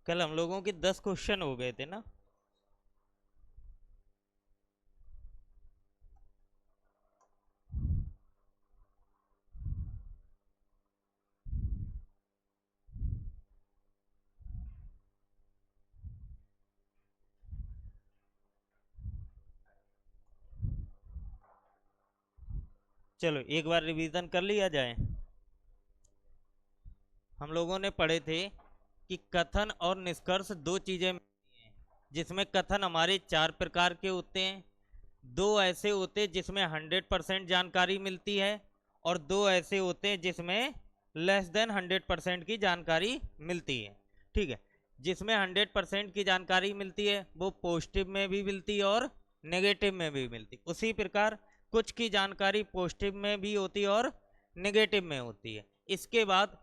कल हम लोगों के 10 क्वेश्चन हो गए थे ना। चलो एक बार रिवीजन कर लिया जाए। हम लोगों ने पढ़े थे कि कथन और निष्कर्ष दो चीजें मिलती हैं, जिसमें कथन हमारे 4 प्रकार के होते हैं। दो ऐसे होते हैं जिसमें 100% जानकारी मिलती है, और दो ऐसे होते हैं जिसमें लेस देन 100% की जानकारी मिलती है। ठीक है, जिसमें 100% की जानकारी मिलती है वो पॉजिटिव में भी मिलती है और नेगेटिव में भी मिलती है। उसी प्रकार कुछ की जानकारी पॉजिटिव में भी होती है और नेगेटिव में होती है। इसके बाद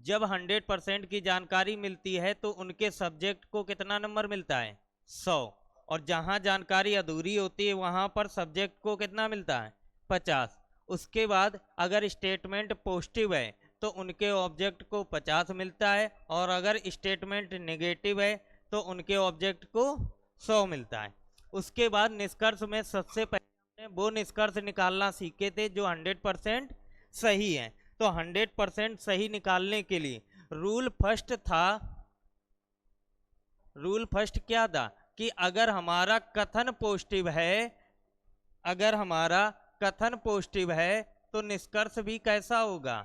जब 100% की जानकारी मिलती है तो उनके सब्जेक्ट को कितना नंबर मिलता है? 100। और जहां जानकारी अधूरी होती है वहां पर सब्जेक्ट को कितना मिलता है? 50। उसके बाद अगर स्टेटमेंट पॉजिटिव है तो उनके ऑब्जेक्ट को 50 मिलता है, और अगर स्टेटमेंट नेगेटिव है तो उनके ऑब्जेक्ट को 100 मिलता है। उसके बाद निष्कर्ष में सबसे पहले हमने वो निष्कर्ष निकालना सीखे थे जो 100% सही है। तो 100% सही निकालने के लिए रूल फर्स्ट क्या था कि अगर हमारा कथन पॉजिटिव है, अगर हमारा कथन पॉजिटिव है तो निष्कर्ष भी कैसा होगा?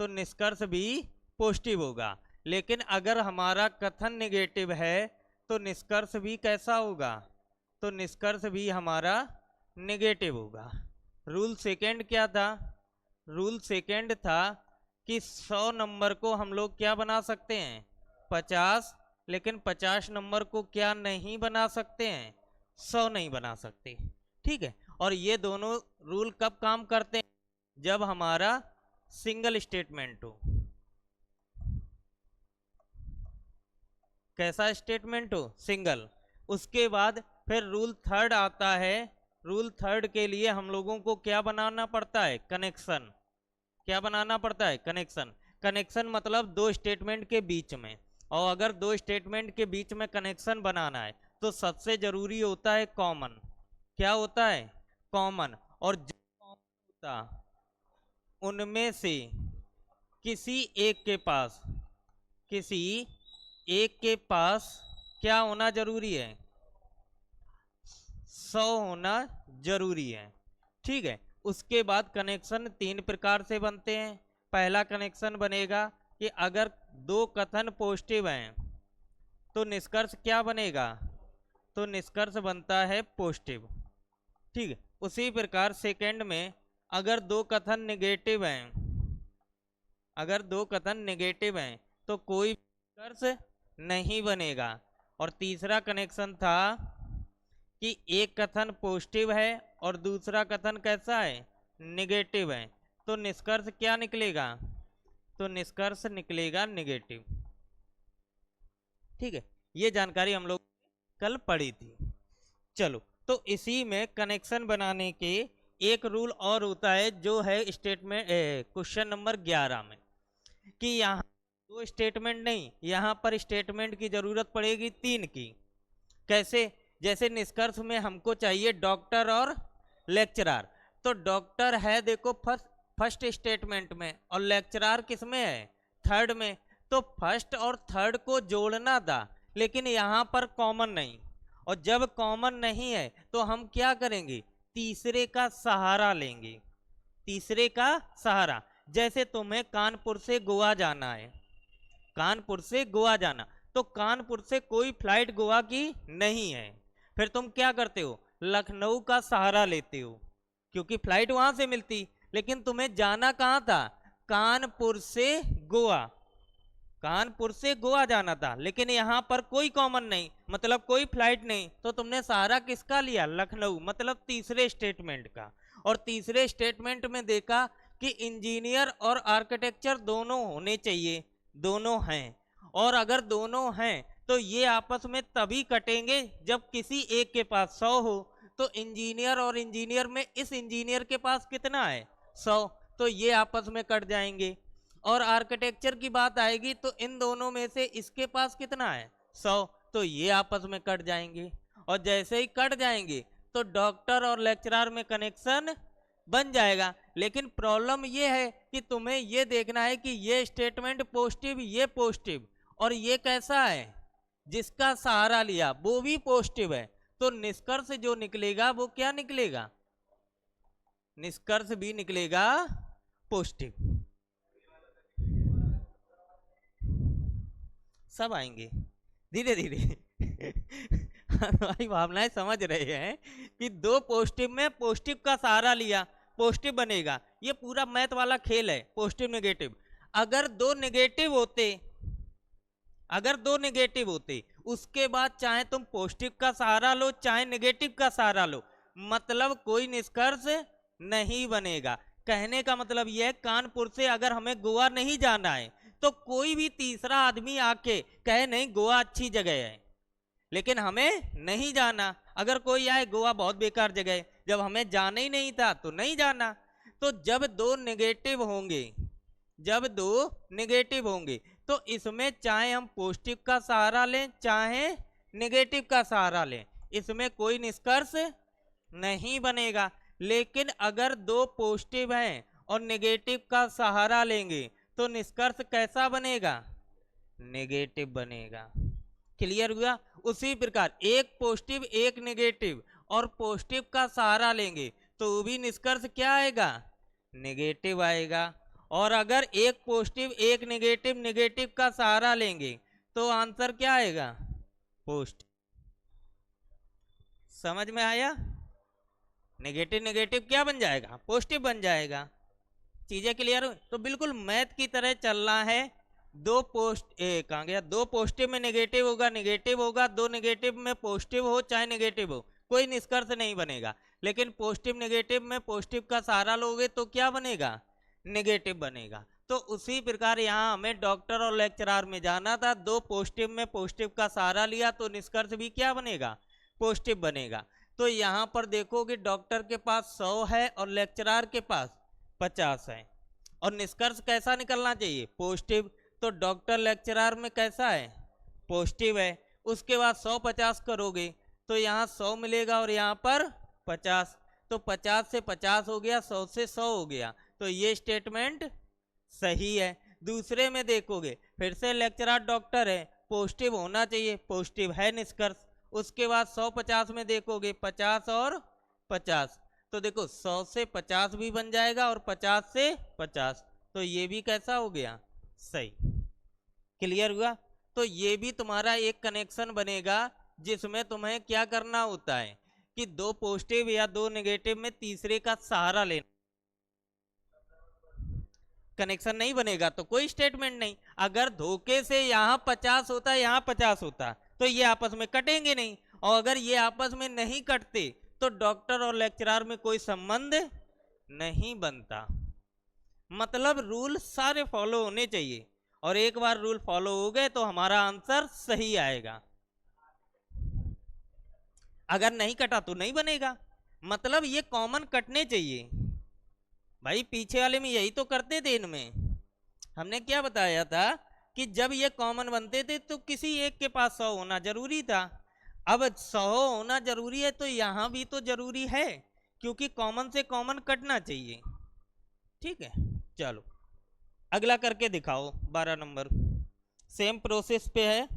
तो निष्कर्ष भी पॉजिटिव होगा। लेकिन अगर हमारा कथन नेगेटिव है तो निष्कर्ष भी कैसा होगा? तो निष्कर्ष भी हमारा नेगेटिव होगा। रूल सेकंड क्या था? रूल सेकंड था कि 100 नंबर को हम लोग क्या बना सकते हैं? 50। लेकिन 50 नंबर को क्या नहीं बना सकते हैं? 100 नहीं बना सकते। ठीक है, और ये दोनों रूल कब काम करते हैं? जब हमारा सिंगल स्टेटमेंट हो। कैसा स्टेटमेंट हो? सिंगल। उसके बाद फिर रूल थर्ड आता है। रूल थर्ड के लिए हम लोगों को क्या बनाना पड़ता है? कनेक्शन। क्या बनाना पड़ता है? कनेक्शन। कनेक्शन मतलब दो स्टेटमेंट के बीच में, और अगर दो स्टेटमेंट के बीच में कनेक्शन बनाना है तो सबसे जरूरी होता है कॉमन। क्या होता है? कॉमन। और जो कॉमन होता उनमें से किसी एक के पास, किसी एक के पास क्या होना जरूरी है? 100 होना जरूरी है। ठीक है, उसके बाद कनेक्शन 3 प्रकार से बनते हैं। पहला कनेक्शन बनेगा कि अगर दो कथन पॉजिटिव हैं तो निष्कर्ष क्या बनेगा? तो निष्कर्ष बनता है पॉजिटिव। ठीक है, उसी प्रकार सेकंड में अगर दो कथन नेगेटिव हैं, अगर दो कथन नेगेटिव हैं तो कोई निष्कर्ष नहीं बनेगा। और तीसरा कनेक्शन था कि एक कथन पॉजिटिव है और दूसरा कथन कैसा है? नेगेटिव है, तो निष्कर्ष क्या निकलेगा? तो निष्कर्ष निकलेगा नेगेटिव। ठीक है, ये जानकारी हम लोग कल पढ़ी थी। चलो, तो इसी में कनेक्शन बनाने के एक रूल और होता है जो है स्टेटमेंट क्वेश्चन नंबर 11 में, कि यहाँ दो स्टेटमेंट नहीं, यहाँ पर स्टेटमेंट की जरूरत पड़ेगी 3 की। कैसे? जैसे निष्कर्ष में हमको चाहिए डॉक्टर और लेक्चरर, तो डॉक्टर है देखो फर्स्ट स्टेटमेंट में, और लेक्चरर किस में है? थर्ड में। तो फर्स्ट और थर्ड को जोड़ना था, लेकिन यहाँ पर कॉमन नहीं, और जब कॉमन नहीं है तो हम क्या करेंगे? तीसरे का सहारा लेंगे। तीसरे का सहारा, जैसे तुम्हें कानपुर से गोवा जाना है, कानपुर से गोवा जाना, तो कानपुर से कोई फ्लाइट गोवा की नहीं है, फिर तुम क्या करते हो? लखनऊ का सहारा लेते हो, क्योंकि फ्लाइट वहां से मिलती। लेकिन तुम्हें जाना कहां था? कानपुर से गोवा। कानपुर से गोवा जाना था, लेकिन यहां पर कोई कॉमन नहीं, मतलब कोई फ्लाइट नहीं, तो तुमने सहारा किसका लिया? लखनऊ, मतलब तीसरे स्टेटमेंट का। और तीसरे स्टेटमेंट में देखा कि इंजीनियर और आर्किटेक्चर दोनों होने चाहिए, दोनों हैं, और अगर दोनों हैं तो ये आपस में तभी कटेंगे जब किसी एक के पास 100 हो। तो इंजीनियर और इंजीनियर में इस इंजीनियर के पास कितना है? 100, तो ये आपस में कट जाएंगे। और आर्किटेक्चर की बात आएगी तो इन दोनों में से इसके पास कितना है 100, तो ये आपस में कट जाएंगे, और जैसे ही कट जाएंगे तो डॉक्टर और लेक्चरर में कनेक्शन बन जाएगा। लेकिन प्रॉब्लम ये है कि तुम्हें ये देखना है कि ये स्टेटमेंट पॉजिटिव, ये पॉजिटिव, और ये कैसा है, जिसका सहारा लिया वो भी पॉजिटिव है, तो निष्कर्ष जो निकलेगा वो क्या निकलेगा, निष्कर्ष भी निकलेगा पॉजिटिव। सब आएंगे धीरे धीरे हमारी भावनाएं समझ रहे हैं कि दो पॉजिटिव में पॉजिटिव का सहारा लिया, पॉजिटिव बनेगा। ये पूरा मैथ वाला खेल है, पॉजिटिव नेगेटिव। अगर दो नेगेटिव होते, अगर दो नेगेटिव होते, उसके बाद चाहे तुम पॉजिटिव का सहारा लो चाहे नेगेटिव का सहारा लो, मतलब कोई निष्कर्ष नहीं बनेगा। कहने का मतलब यह है, कानपुर से अगर हमें गोवा नहीं जाना है तो कोई भी तीसरा आदमी आके कहे नहीं गोवा अच्छी जगह है, लेकिन हमें नहीं जाना। अगर कोई आए गोवा बहुत बेकार जगह है, जब हमें जाना ही नहीं था तो नहीं जाना। तो जब दो नेगेटिव होंगे, जब दो नेगेटिव होंगे तो इसमें चाहे हम पॉजिटिव का सहारा लें चाहे नेगेटिव का सहारा लें, इसमें कोई निष्कर्ष नहीं बनेगा। लेकिन अगर दो पॉजिटिव हैं और नेगेटिव का सहारा लेंगे तो निष्कर्ष कैसा बनेगा, नेगेटिव बनेगा। क्लियर हुआ? उसी प्रकार एक पॉजिटिव एक नेगेटिव और पॉजिटिव का सहारा लेंगे तो वो भी निष्कर्ष क्या आएगा, नेगेटिव आएगा। और अगर एक पॉजिटिव एक नेगेटिव, नेगेटिव का सहारा लेंगे तो आंसर क्या आएगा, पॉजिटिव। समझ में आया? नेगेटिव नेगेटिव क्या बन जाएगा, पॉजिटिव बन जाएगा। चीजें क्लियर हो? तो बिल्कुल मैथ की तरह चलना है। दो कहाँ गया, दो पॉजिटिव में नेगेटिव होगा, नेगेटिव होगा, दो नेगेटिव में पॉजिटिव हो चाहे नेगेटिव हो, कोई निष्कर्ष नहीं बनेगा। लेकिन पॉजिटिव नेगेटिव में पॉजिटिव का सहारा लोगे तो क्या बनेगा, नेगेटिव बनेगा। तो उसी प्रकार यहाँ हमें डॉक्टर और लेक्चरर में जाना था, दो पॉजिटिव में पॉजिटिव का सहारा लिया तो निष्कर्ष भी क्या बनेगा, पॉजिटिव बनेगा। तो यहाँ पर देखो कि डॉक्टर के पास 100 है और लेक्चरर के पास 50 है, और निष्कर्ष कैसा निकलना चाहिए, पॉजिटिव। तो डॉक्टर लेक्चरर में कैसा है, पॉजिटिव है। उसके बाद 100 50 करोगे तो यहाँ 100 मिलेगा और यहाँ पर 50, तो 50 से 50 हो गया, 100 से 100 हो गया, तो ये स्टेटमेंट सही है। दूसरे में देखोगे फिर से लेक्चरर डॉक्टर है, पॉजिटिव होना चाहिए, पॉजिटिव है निष्कर्ष। उसके बाद 100 50 में देखोगे 50 और 50, तो देखो 100 से 50 भी बन जाएगा और 50 से 50, तो ये भी कैसा हो गया, सही। क्लियर हुआ? तो ये भी तुम्हारा एक कनेक्शन बनेगा जिसमें तुम्हें क्या करना होता है कि दो पॉजिटिव या दो नेगेटिव में तीसरे का सहारा लेना। कनेक्शन नहीं बनेगा तो कोई स्टेटमेंट नहीं। अगर धोखे से यहाँ 50 होता यहाँ 50 होता तो ये आपस में कटेंगे नहीं, और अगर ये आपस में नहीं कटते तो डॉक्टर और लेक्चरर में कोई संबंध नहीं बनता। मतलब रूल सारे फॉलो होने चाहिए, और एक बार रूल फॉलो हो गए तो हमारा आंसर सही आएगा। अगर नहीं कटा तो नहीं बनेगा, मतलब ये कॉमन कटने चाहिए। भाई पीछे वाले में यही तो करते थे, इनमें हमने क्या बताया था कि जब ये कॉमन बनते थे तो किसी एक के पास 100 होना जरूरी था। अब 100 होना जरूरी है तो यहाँ भी तो जरूरी है, क्योंकि कॉमन से कॉमन कटना चाहिए। ठीक है, चलो अगला करके दिखाओ। 12 नंबर सेम प्रोसेस पे है,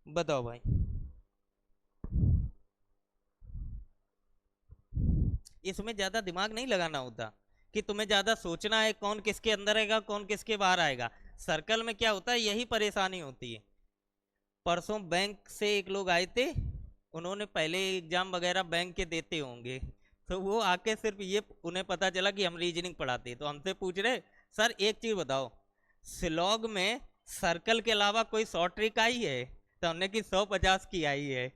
बताओ भाई। इसमें ज्यादा दिमाग नहीं लगाना होता कि तुम्हें ज्यादा सोचना है कौन किसके अंदर आएगा कौन किसके बाहर आएगा। सर्कल में क्या होता है, यही परेशानी होती है। परसों बैंक से एक लोग आए थे, उन्होंने पहले एग्जाम वगैरह बैंक के देते होंगे, तो वो आके सिर्फ ये उन्हें पता चला कि हम रीजनिंग पढ़ाते हैं, तो हमसे पूछ रहे सर एक चीज बताओ, स्लॉग में सर्कल के अलावा कोई शॉर्ट ट्रिक आई है? तो हमने कि 150 की आई है।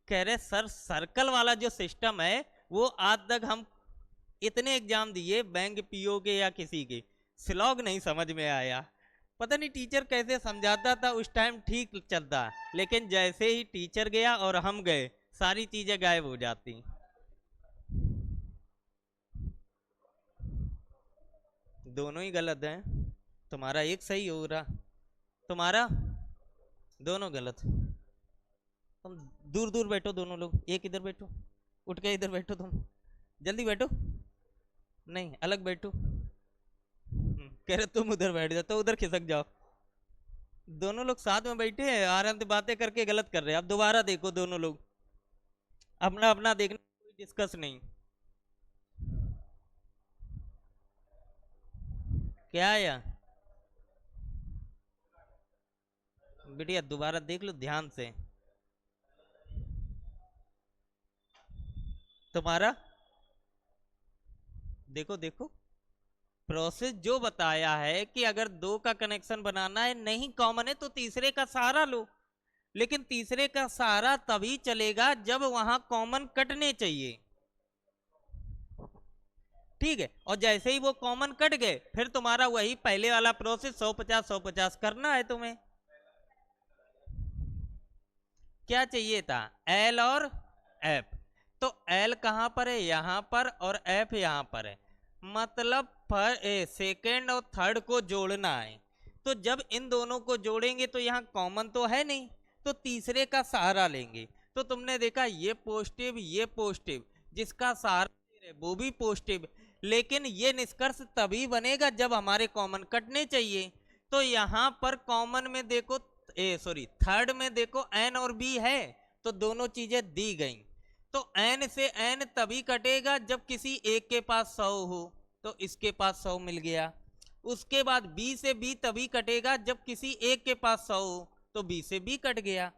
कह रहे सर सर्कल वाला जो सिस्टम है वो आज तक हम इतने एग्जाम दिए बैंक पीओ के या किसी के, स्लॉग नहीं समझ में आया। पता नहीं टीचर कैसे समझाता था, उस टाइम ठीक चलता, लेकिन जैसे ही टीचर गया और हम गए सारी चीजें गायब हो जाती। दोनों ही गलत हैं। तुम्हारा एक सही हो रहा, तुम्हारा दोनों गलत। तुम दूर दूर बैठो दोनों लोग, एक इधर बैठो, उठ के इधर बैठो, तुम जल्दी बैठो, नहीं अलग बैठो। कह रहे तुम उधर बैठ जाओ तो उधर खिसक जाओ। दोनों लोग साथ में बैठे हैं, आराम से बातें करके गलत कर रहे हैं। अब दोबारा देखो दोनों लोग, अपना अपना देखना, कोई डिस्कस नहीं। क्या आया बिटिया, दोबारा देख लो ध्यान से। तुम्हारा देखो देखो, प्रोसेस जो बताया है कि अगर दो का कनेक्शन बनाना है, नहीं कॉमन है तो तीसरे का सहारा लो। लेकिन तीसरे का सहारा तभी चलेगा जब वहां कॉमन कटने चाहिए। ठीक है, और जैसे ही वो कॉमन कट गए, फिर तुम्हारा वही पहले वाला प्रोसेस 150 करना है तुम्हें। क्या चाहिए था, एल और एफ। तो एल कहां पर है, यहां पर, और एफ यहां पर है। मतलब सेकेंड और थर्ड को जोड़ना है। तो जब इन दोनों को जोड़ेंगे तो यहाँ कॉमन तो है नहीं, तो तीसरे का सहारा लेंगे। तो तुमने देखा ये पॉजिटिव ये पॉजिटिव, जिसका सहारा ले रहे वो भी पॉजिटिव। लेकिन ये निष्कर्ष तभी बनेगा जब हमारे कॉमन कटने चाहिए। तो यहाँ पर कॉमन में देखो, थर्ड में देखो एन और बी है, तो दोनों चीजें दी गई। तो एन से एन तभी कटेगा जब किसी एक के पास 100 हो, तो इसके पास 100 मिल गया। उसके बाद बी से बी तभी कटेगा जब किसी एक के पास 100 हो, तो बी से बी कट गया।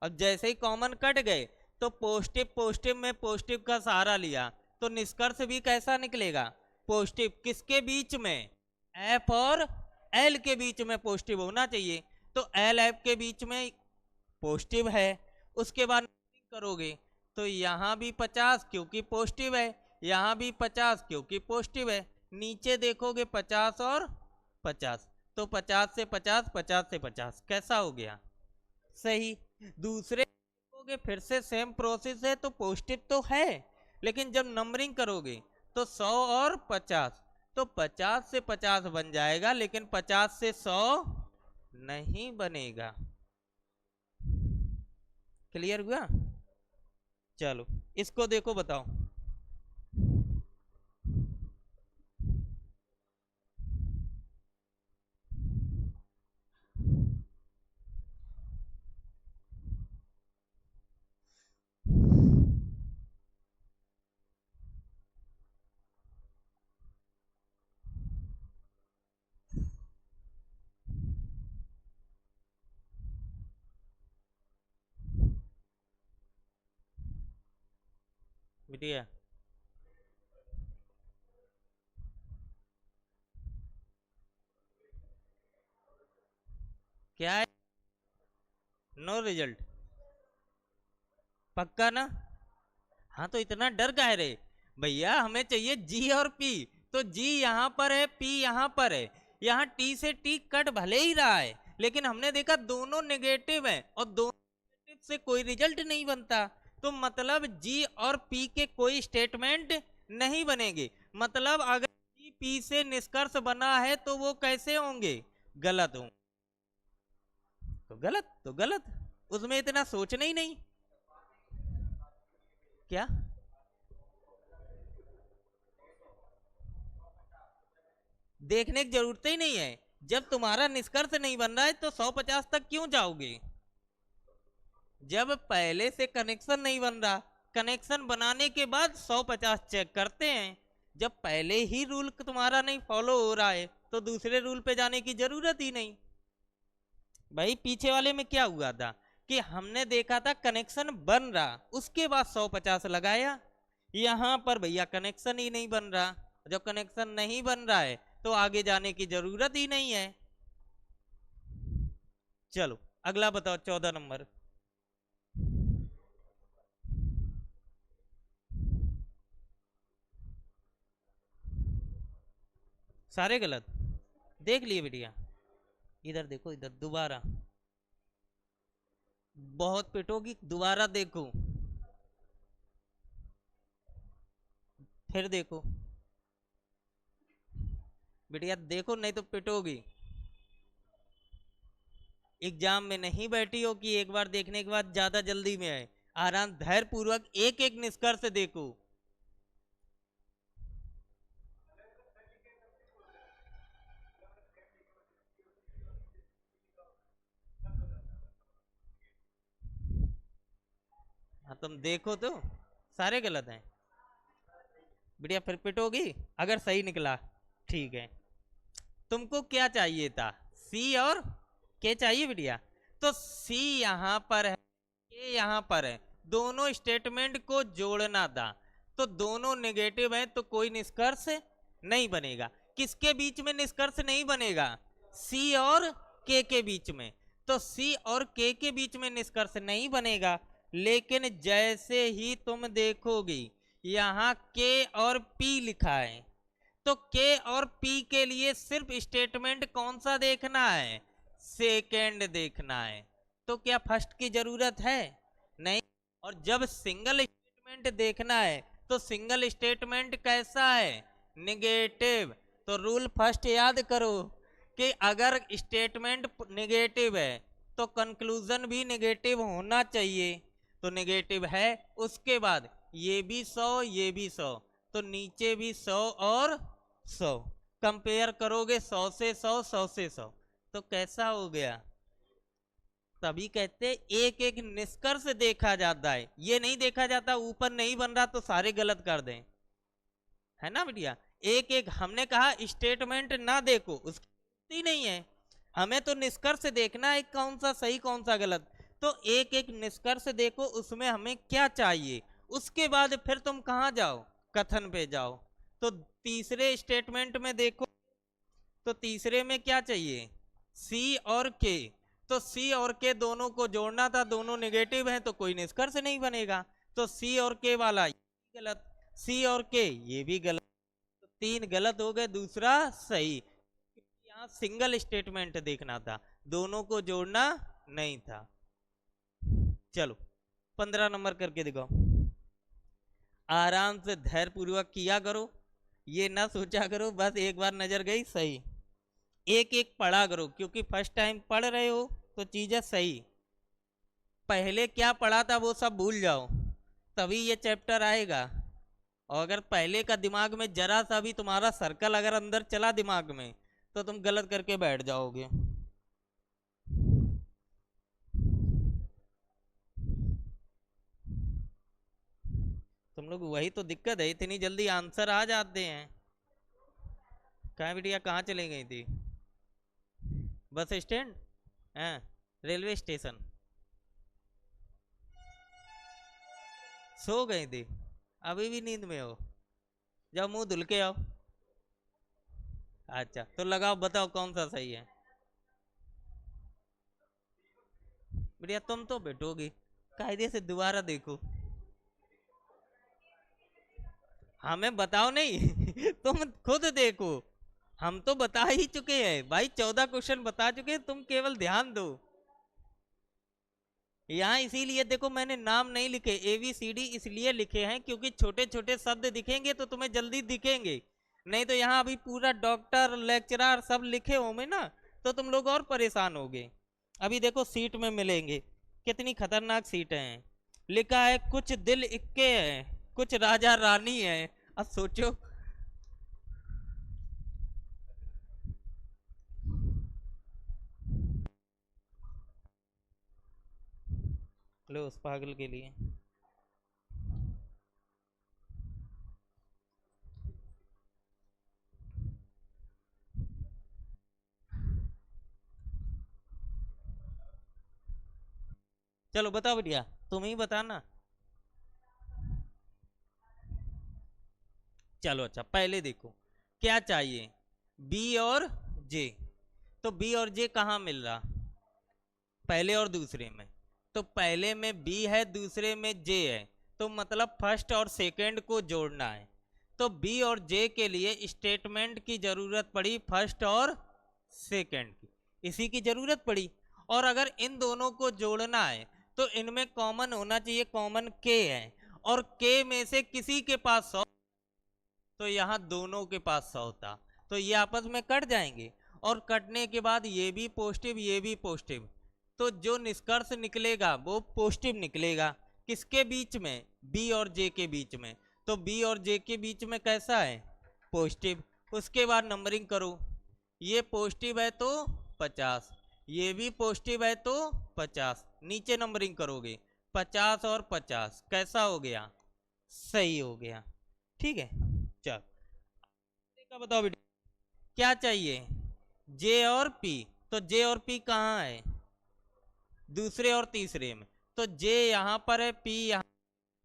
अब जैसे ही कॉमन कट गए, तो पॉजिटिव पॉजिटिव में पॉजिटिव का सहारा लिया, तो निष्कर्ष भी कैसा निकलेगा, पॉजिटिव। किसके बीच में, एफ और एल के बीच में पॉजिटिव होना चाहिए। तो एल एफ के बीच में पॉजिटिव है। उसके बाद करोगे तो यहाँ भी 50 क्योंकि पॉजिटिव है, यहाँ भी 50 क्योंकि पॉजिटिव है। नीचे देखोगे 50 और 50, तो 50 से 50, 50 से 50 कैसा हो गया, सही। दूसरे देखोगे फिर से सेम प्रोसेस है, तो पॉजिटिव तो है, लेकिन जब नंबरिंग करोगे तो 100 और 50, तो 50 से 50 बन जाएगा, लेकिन 50 से 100 नहीं बनेगा। क्लियर हुआ। चलो इसको देखो, बताओ। बिटिया क्या है, नो रिजल्ट, पक्का ना। हाँ तो इतना डर काहे रहे भैया, हमें चाहिए जी और पी। तो जी यहाँ पर है, पी यहाँ पर है। यहाँ टी से टी कट भले ही रहा है, लेकिन हमने देखा दोनों नेगेटिव है, और दोनों नेगेटिव से कोई रिजल्ट नहीं बनता। तो मतलब जी और पी के कोई स्टेटमेंट नहीं बनेंगे। मतलब अगर जी पी से निष्कर्ष बना है तो वो कैसे होंगे, गलत होंगे। तो गलत तो गलत, उसमें इतना सोचना ही नहीं। क्या, देखने की जरूरत ही नहीं है। जब तुम्हारा निष्कर्ष नहीं बन रहा है तो 150 तक क्यों जाओगे, जब पहले से कनेक्शन नहीं बन रहा। कनेक्शन बनाने के बाद 150 चेक करते हैं। जब पहले ही रूल तुम्हारा नहीं फॉलो हो रहा है, तो दूसरे रूल पे जाने की जरूरत ही नहीं। भाई पीछे वाले में क्या हुआ था कि हमने देखा था कनेक्शन बन रहा, उसके बाद 150 लगाया। यहाँ पर भैया कनेक्शन ही नहीं बन रहा। जब कनेक्शन नहीं बन रहा है तो आगे जाने की जरूरत ही नहीं है। चलो अगला बताओ, 14 नंबर। सारे गलत देख लिए बेटिया, इधर देखो, इधर दोबारा, बहुत पिटोगी, दोबारा देखो, फिर देखो। बेटिया देखो नहीं तो पिटोगी। एग्जाम में नहीं बैठी हो कि एक बार देखने के बाद ज्यादा जल्दी में आए। आराम धैर्य पूर्वक एक एक निष्कर्ष देखो। हाँ तुम देखो तो सारे गलत हैं। बढ़िया फिर पिटोगी अगर सही निकला। ठीक है, तुमको क्या चाहिए था? सी और के चाहिए बढ़िया। तो सी यहां पर है, के यहां पर है, दोनों स्टेटमेंट को जोड़ना था। तो दोनों नेगेटिव हैं तो कोई निष्कर्ष नहीं बनेगा। किसके बीच में निष्कर्ष नहीं बनेगा? सी और के बीच में। तो सी और के बीच में निष्कर्ष नहीं बनेगा। लेकिन जैसे ही तुम देखोगी यहां के और पी लिखा है, तो के और पी के लिए सिर्फ स्टेटमेंट कौन सा देखना है? सेकेंड देखना है। तो क्या फर्स्ट की जरूरत है? नहीं। और जब सिंगल स्टेटमेंट देखना है तो सिंगल स्टेटमेंट कैसा है? निगेटिव। तो रूल फर्स्ट याद करो कि अगर स्टेटमेंट निगेटिव है तो कंक्लूजन भी निगेटिव होना चाहिए। तो निगेटिव है, उसके बाद ये भी 100 ये भी 100, तो नीचे भी 100 और 100। कंपेयर करोगे 100 से 100, 100 से 100, तो कैसा हो गया? तभी कहते एक एक निष्कर्ष देखा जाता है, ये नहीं देखा जाता ऊपर नहीं बन रहा तो सारे गलत कर दें, है ना बिटिया। एक एक हमने कहा स्टेटमेंट ना देखो, उसकी नहीं है, हमें तो निष्कर्ष देखना है कौन सा सही कौन सा गलत। तो एक एक निष्कर्ष देखो उसमें हमें क्या चाहिए, उसके बाद फिर तुम कहां जाओ? कथन पे जाओ। तो तीसरे स्टेटमेंट में देखो, तो तीसरे में क्या चाहिए? सी और के। तो सी और के दोनों को जोड़ना था, दोनों नेगेटिव हैं तो कोई निष्कर्ष नहीं बनेगा। तो सी और के वाला ये गलत, सी और के ये भी गलत, तो तीन गलत हो गए, दूसरा सही। यहाँ सिंगल स्टेटमेंट देखना था, दोनों को जोड़ना नहीं था। चलो 15 नंबर करके दिखाओ। आराम से धैर्य पूर्वक किया करो, ये ना सोचा करो बस एक बार नजर गई सही। एक एक पढ़ा करो क्योंकि फर्स्ट टाइम पढ़ रहे हो तो चीजें सही। पहले क्या पढ़ा था वो सब भूल जाओ, तभी ये चैप्टर आएगा। और अगर पहले का दिमाग में जरा सा भी तुम्हारा सर्कल अगर अंदर चला दिमाग में तो तुम गलत करके बैठ जाओगे। तुम लोग वही तो दिक्कत है, इतनी जल्दी आंसर आ जाते हैं। कहाँ बिटिया कहाँ चली गई थी? Bus stand? हाँ, रेलवे स्टेशन सो गई थी? अभी भी नींद में हो? जाओ मुंह धुल के आओ। अच्छा तो लगाओ, बताओ कौन सा सही है। बढ़िया, तुम तो बैठोगी, कायदे से दोबारा देखो। हमें बताओ नहीं तुम खुद देखो। हम तो बता ही चुके हैं भाई, 14 क्वेश्चन बता चुके हैं, तुम केवल ध्यान दो। यहाँ इसीलिए देखो मैंने नाम नहीं लिखे, ABCD इसलिए लिखे हैं क्योंकि छोटे छोटे शब्द दिखेंगे तो तुम्हें जल्दी दिखेंगे। नहीं तो यहाँ अभी पूरा डॉक्टर लेक्चरर सब लिखे होंगे ना, तो तुम लोग और परेशान होगे। अभी देखो सीट में मिलेंगे, कितनी खतरनाक सीट हैं। लिखा है कुछ दिल इक्के हैं, कुछ राजा रानी है। अब सोचो। लो उस पागल के लिए। चलो बताओ बढ़िया, तुम ही बताना। चलो अच्छा पहले देखो क्या चाहिए, बी और जे। तो बी और जे कहाँ मिल रहा? पहले और दूसरे में। तो पहले में बी है, दूसरे में जे है, तो मतलब फर्स्ट और सेकंड को जोड़ना है। तो बी और जे के लिए स्टेटमेंट की जरूरत पड़ी फर्स्ट और सेकंड की, इसी की जरूरत पड़ी। और अगर इन दोनों को जोड़ना है तो इनमें कॉमन होना चाहिए, कॉमन के है, और के में से किसी के पास 100, तो यहाँ दोनों के पास 100 था। तो ये आपस में कट जाएंगे, और कटने के बाद ये भी पॉजिटिव ये भी पॉजिटिव, तो जो निष्कर्ष निकलेगा वो पॉजिटिव निकलेगा। किसके बीच में? बी और जे के बीच में। तो बी और जे के बीच में कैसा है? पॉजिटिव। उसके बाद नंबरिंग करो, ये पॉजिटिव है तो 50, ये भी पॉजिटिव है तो 50, नीचे नंबरिंग करोगे 50 और 50, कैसा हो गया? सही हो गया। ठीक है, चल का बताओ बेटा, क्या चाहिए? जे और पी। तो जे और पी कहाँ है? दूसरे और तीसरे में। तो जे यहाँ पर है, पी यहाँ।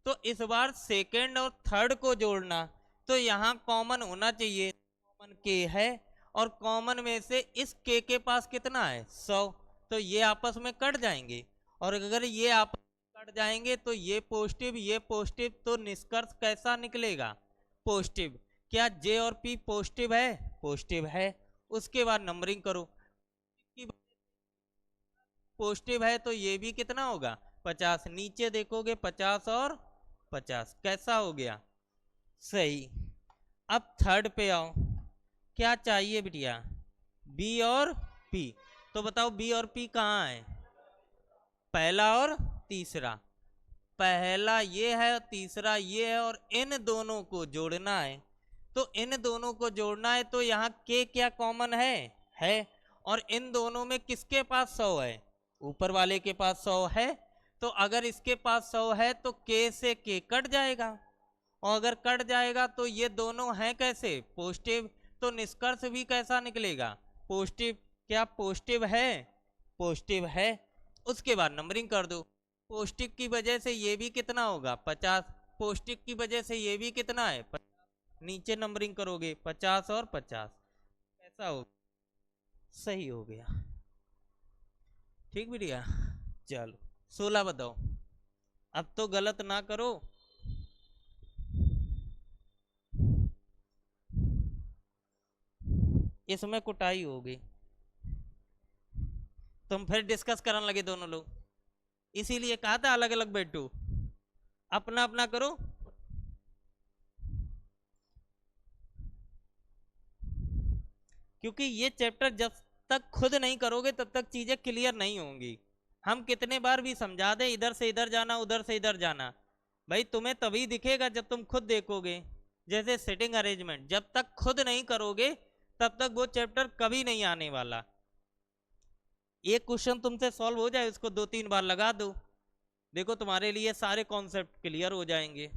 तो इस बार सेकेंड और थर्ड को जोड़ना, तो यहाँ कॉमन होना चाहिए, कॉमन के है, और कॉमन में से इस के पास कितना है? 100। तो ये आपस में कट जाएंगे, और अगर ये आपस में कट जाएंगे तो ये पॉजिटिव, तो निष्कर्ष कैसा निकलेगा? पॉजिटिव। क्या जे और पी पॉजिटिव है? पॉजिटिव है। उसके बाद नंबरिंग करो, पॉजिटिव है तो ये भी कितना होगा? 50। नीचे देखोगे 50 और 50, कैसा हो गया? सही। अब थर्ड पे आओ, क्या चाहिए बिटिया? बी और पी। तो बताओ बी और पी कहाँ है? पहला और तीसरा। पहला ये है, तीसरा ये है, और इन दोनों को जोड़ना है। तो इन दोनों को जोड़ना है, तो यहाँ के क्या कॉमन है, और इन दोनों में किसके पास 100 है? ऊपर वाले के पास 100 है। तो अगर इसके पास 100 है तो के से के कट जाएगा, और अगर कट जाएगा तो ये दोनों हैं कैसे? पॉजिटिव। तो निष्कर्ष भी कैसा निकलेगा? पॉजिटिव। क्या पॉजिटिव है? पॉजिटिव है। उसके बाद नंबरिंग कर दो, पॉजिटिव की वजह से ये भी कितना होगा? 50। पॉजिटिव की वजह से ये भी कितना है? 50। नीचे नंबरिंग करोगे 50 और 50, कैसा हो? सही हो गया। ठीक बिटिया, चलो 16 बताओ। अब तो गलत ना करो, इसमें कुटाई होगी, तुम फिर डिस्कस करने लगे दोनों लोग, इसीलिए कहा था अलग अलग बैठो, अपना अपना करो। क्योंकि ये चैप्टर जब तक खुद नहीं करोगे तब तक चीजें क्लियर नहीं होंगी। हम कितने बार भी समझा दें इधर से इधर जाना उधर से इधर जाना, भाई तुम्हें तभी दिखेगा जब तुम खुद देखोगे। जैसे सिटिंग अरेंजमेंट, जब तक खुद नहीं करोगे तब तक वो चैप्टर कभी नहीं आने वाला। एक क्वेश्चन तुमसे सॉल्व हो जाए, उसको 2-3 बार लगा दो, देखो तुम्हारे लिए सारे कॉन्सेप्ट क्लियर हो जाएंगे।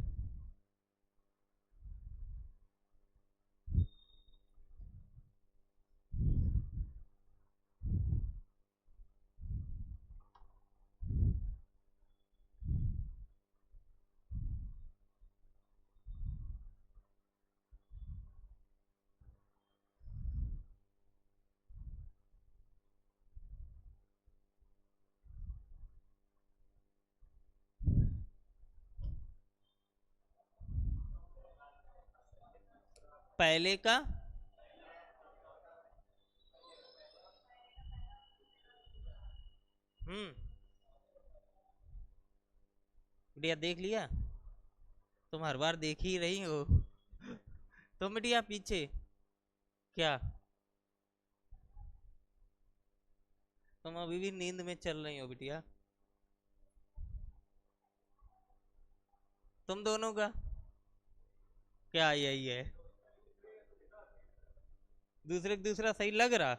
पहले का बिटिया देख लिया, तुम हर बार देख ही रही हो। तो बिटिया पीछे क्या, तुम अभी भी नींद में चल रही हो बिटिया? तुम दोनों का क्या यही है? दूसरे दूसरा सही लग रहा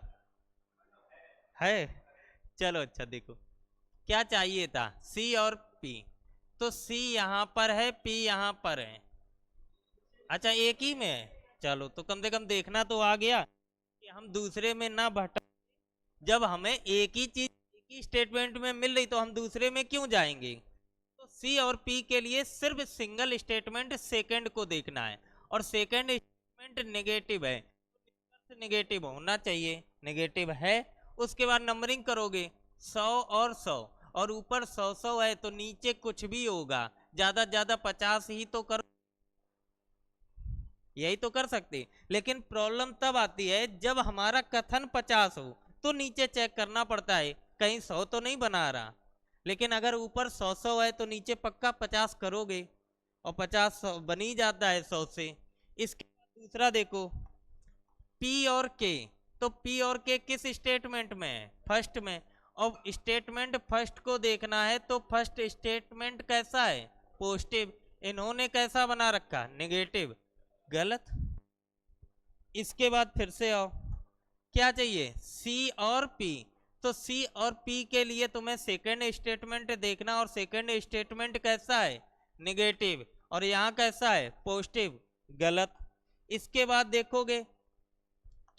है? चलो अच्छा देखो, क्या चाहिए था? सी और पी। तो सी यहाँ पर है, पी यहाँ पर है। अच्छा एक ही में है, चलो तो कम से कम देखना तो आ गया कि हम दूसरे में ना भटक। जब हमें एक ही चीज एक ही स्टेटमेंट में मिल रही तो हम दूसरे में क्यों जाएंगे? तो सी और पी के लिए सिर्फ सिंगल स्टेटमेंट सेकंड को देखना है, और सेकंड स्टेटमेंट नेगेटिव है, नेगेटिव होना चाहिए, नेगेटिव है। उसके बाद नंबरिंग करोगे 100 और 100, और ऊपर 100 है तो नीचे कुछ भी होगा, ज्यादा ज्यादा 50 ही तो कर, यही तो कर सकते। लेकिन प्रॉब्लम तब आती है जब हमारा कथन 50 हो, तो नीचे चेक करना पड़ता है कहीं 100 तो नहीं बना रहा। लेकिन अगर ऊपर 100 है तो नीचे पक्का 50 करोगे, और 50 बन ही जाता है 100 से। इसके बाद दूसरा देखो, पी और के, तो पी और के किस स्टेटमेंट में है? फर्स्ट में। अब स्टेटमेंट फर्स्ट को देखना है, तो फर्स्ट स्टेटमेंट कैसा है? पॉजिटिव। इन्होंने कैसा बना रखा? नेगेटिव। गलत। इसके बाद फिर से आओ, क्या चाहिए? सी और पी। तो सी और पी के लिए तुम्हें सेकंड स्टेटमेंट देखना, और सेकंड स्टेटमेंट कैसा है? नेगेटिव। और यहां कैसा है? पॉजिटिव। गलत। इसके बाद देखोगे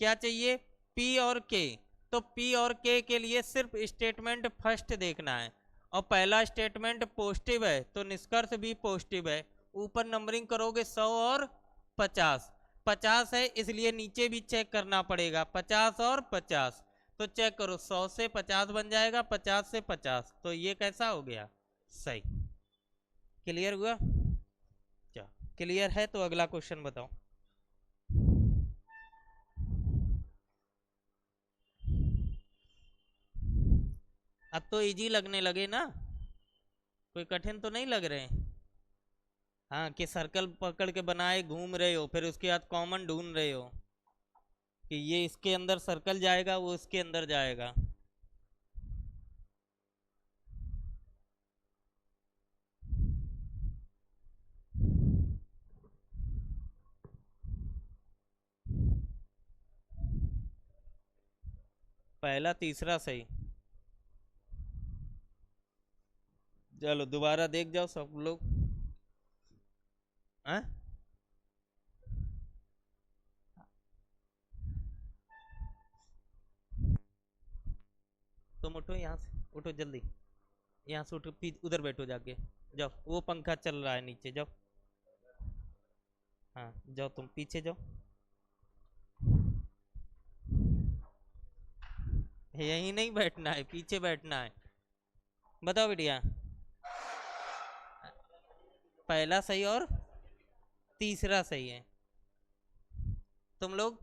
क्या चाहिए? पी और के। तो पी और के के लिए सिर्फ स्टेटमेंट फर्स्ट देखना है, और पहला स्टेटमेंट पॉजिटिव है तो निष्कर्ष भी पॉजिटिव है। ऊपर नंबरिंग करोगे 100 और 50। 50 है इसलिए नीचे भी चेक करना पड़ेगा, 50 और 50। तो चेक करो, 100 से 50 बन जाएगा, 50 से 50, तो ये कैसा हो गया? सही। क्लियर हुआ? क्या क्लियर है? तो अगला क्वेश्चन बताओ। अब तो इजी लगने लगे ना, कोई कठिन तो नहीं लग रहे हैं? हाँ, कि सर्कल पकड़ के बनाए घूम रहे हो, फिर उसके बाद कॉमन ढूंढ रहे हो कि ये इसके अंदर सर्कल जाएगा, वो इसके अंदर जाएगा। पहला तीसरा सही। चलो दोबारा देख जाओ सब लोग। हाँ? तुम उठो, यहाँ से उठो जल्दी, यहाँ से उठो, उधर बैठो जाके। जाओ, वो पंखा चल रहा है नीचे, जाओ। हाँ जाओ, तुम पीछे जाओ। यहीं नहीं बैठना है, पीछे बैठना है। बताओ बेटिया। पहला सही और तीसरा सही है। तुम लोग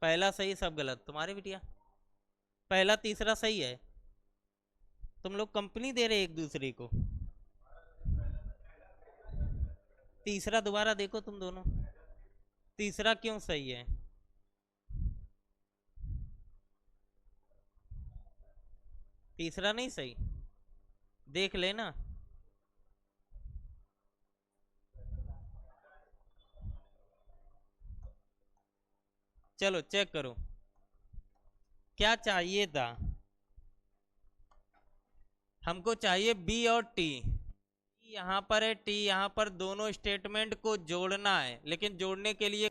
पहला सही, सब गलत तुम्हारे बिटिया। पहला तीसरा सही है। तुम लोग कंपनी दे रहे एक दूसरे को। तीसरा दोबारा देखो तुम दोनों, तीसरा क्यों सही है? तीसरा नहीं सही, देख लेना। चलो चेक करो, क्या चाहिए था? हमको चाहिए बी और टी। यहाँ पर है, टी यहाँ पर, दोनों स्टेटमेंट को जोड़ना है, लेकिन जोड़ने के लिए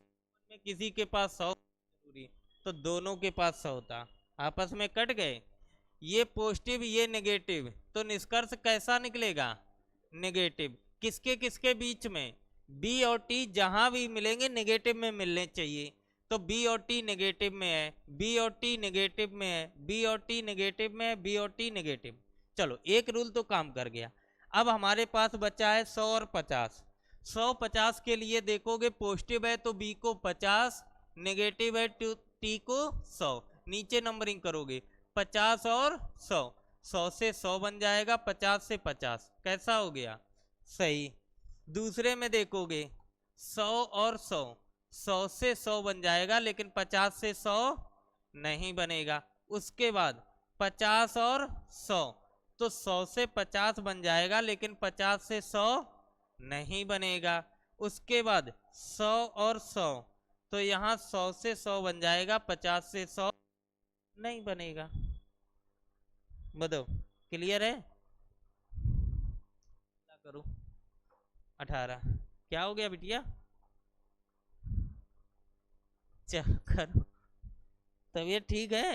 में किसी के पास 100 जरूरी, तो दोनों के पास 100 था, आपस में कट गए। ये पॉजिटिव ये नेगेटिव, तो निष्कर्ष कैसा निकलेगा? नेगेटिव। किसके किसके बीच में? बी और टी जहां भी मिलेंगे नेगेटिव में मिलने चाहिए, तो बी और टी नेगेटिव में है, बी और टी नेगेटिव में है, बी और टी नेगेटिव में है, बी और टी नेगेटिव। चलो एक रूल तो काम कर गया। अब हमारे पास बचा है 100 और 50। 100 50 के लिए देखोगे पॉजिटिव है तो बी को 50, नेगेटिव है टी को 100। नीचे नंबरिंग करोगे 50 और 100, 100 से 100 बन जाएगा, 50 से 50, कैसा हो गया? सही। दूसरे में देखोगे 100 और 100, 100 से 100 बन जाएगा, लेकिन 50 से 100 नहीं बनेगा। उसके बाद 50 और 100, तो 100 से 50 बन जाएगा, लेकिन 50 से 100 नहीं बनेगा। उसके बाद 100 और 100, तो यहाँ 100 से 100 बन जाएगा, 50 से 100 नहीं बनेगा। बताओ, क्लियर है? क्या करूं? 18। क्या हो गया बिटिया? चल करो। तबीयत ठीक है?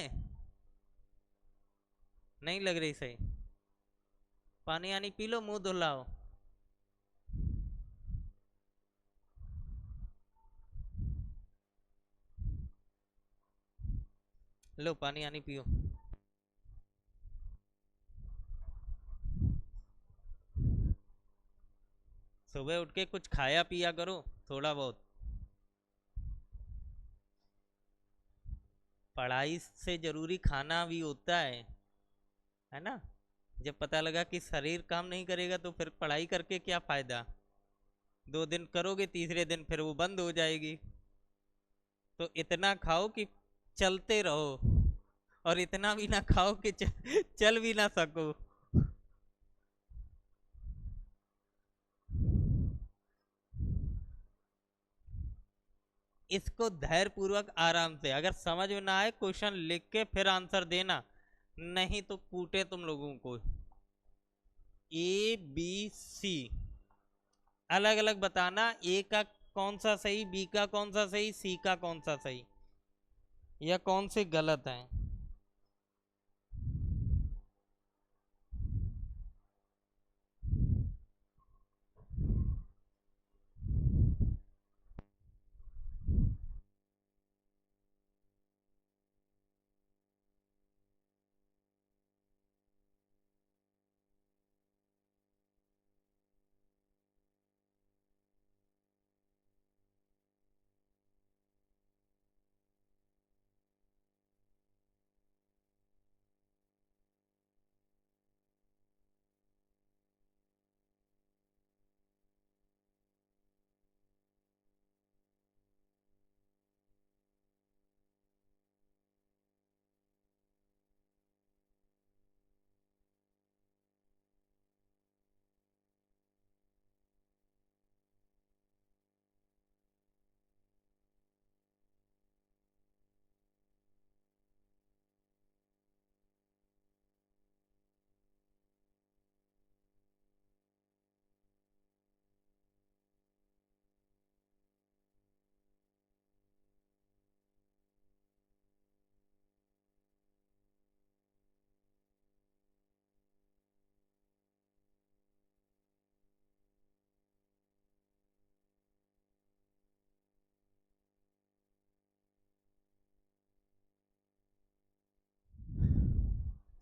नहीं लग रही सही? पानी आनी पी लो, मुंह धुलाओ। लो पानी आनी पियो। सुबह उठ के कुछ खाया पिया करो, थोड़ा बहुत। पढ़ाई से जरूरी खाना भी होता है ना? जब पता लगा कि शरीर काम नहीं करेगा तो फिर पढ़ाई करके क्या फायदा? 2 दिन करोगे, तीसरे दिन फिर वो बंद हो जाएगी। तो इतना खाओ कि चलते रहो, और इतना भी ना खाओ कि चल भी ना सको। इसको धैर्य पूर्वक आराम से, अगर समझ में ना आए क्वेश्चन लिख के फिर आंसर देना, नहीं तो कूटे तुम लोगों को। ए बी सी अलग अलग बताना, ए का कौन सा सही, बी का कौन सा सही, सी का कौन सा सही, या कौन से गलत है।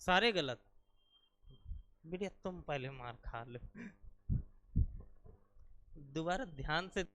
सारे गलत। बेटिया तुम पहले मार खा लो, दोबारा ध्यान से।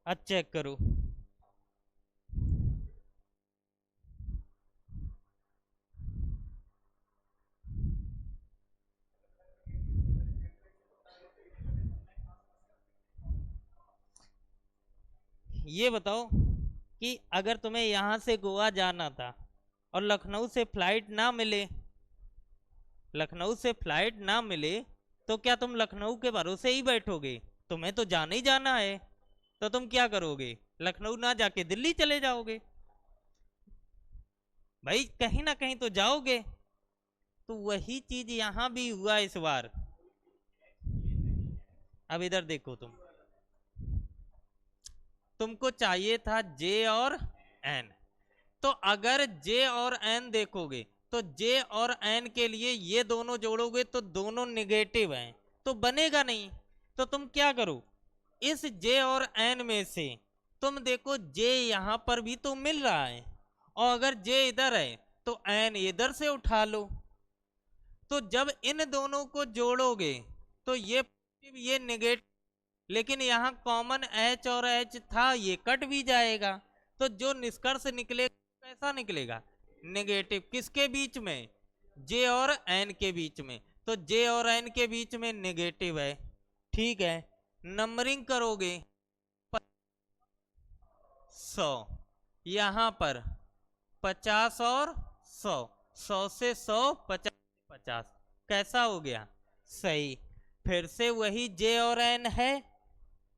अब चेक करो। ये बताओ कि अगर तुम्हें यहां से गोवा जाना था और लखनऊ से फ्लाइट ना मिले, लखनऊ से फ्लाइट ना मिले, तो क्या तुम लखनऊ के भरोसे ही बैठोगे? तुम्हें तो जाना ही जाना है, तो तुम क्या करोगे? लखनऊ ना जाके दिल्ली चले जाओगे। भाई कहीं ना कहीं तो जाओगे। तो वही चीज यहां भी हुआ इस बार। अब इधर देखो, तुमको चाहिए था जे और एन। तो अगर जे और एन देखोगे, तो जे और एन के लिए ये दोनों जोड़ोगे तो दोनों निगेटिव हैं, तो बनेगा नहीं। तो तुम क्या करो, इस जे और एन में से तुम देखो जे यहां पर भी तो मिल रहा है, और अगर जे इधर है तो एन इधर से उठा लो। तो जब इन दोनों को जोड़ोगे तो ये पॉजिटिव ये नेगेटिव, लेकिन यहाँ कॉमन एच और एच था, ये कट भी जाएगा। तो जो निष्कर्ष निकलेगा कैसा निकलेगा? नेगेटिव। किसके बीच में? जे और एन के बीच में। तो जे और एन के बीच में नेगेटिव है। ठीक है, नंबरिंग करोगे 100, यहाँ पर 50 और 100, 100 से 100, 50 से 50, कैसा हो गया? सही। फिर से वही जे और एन है,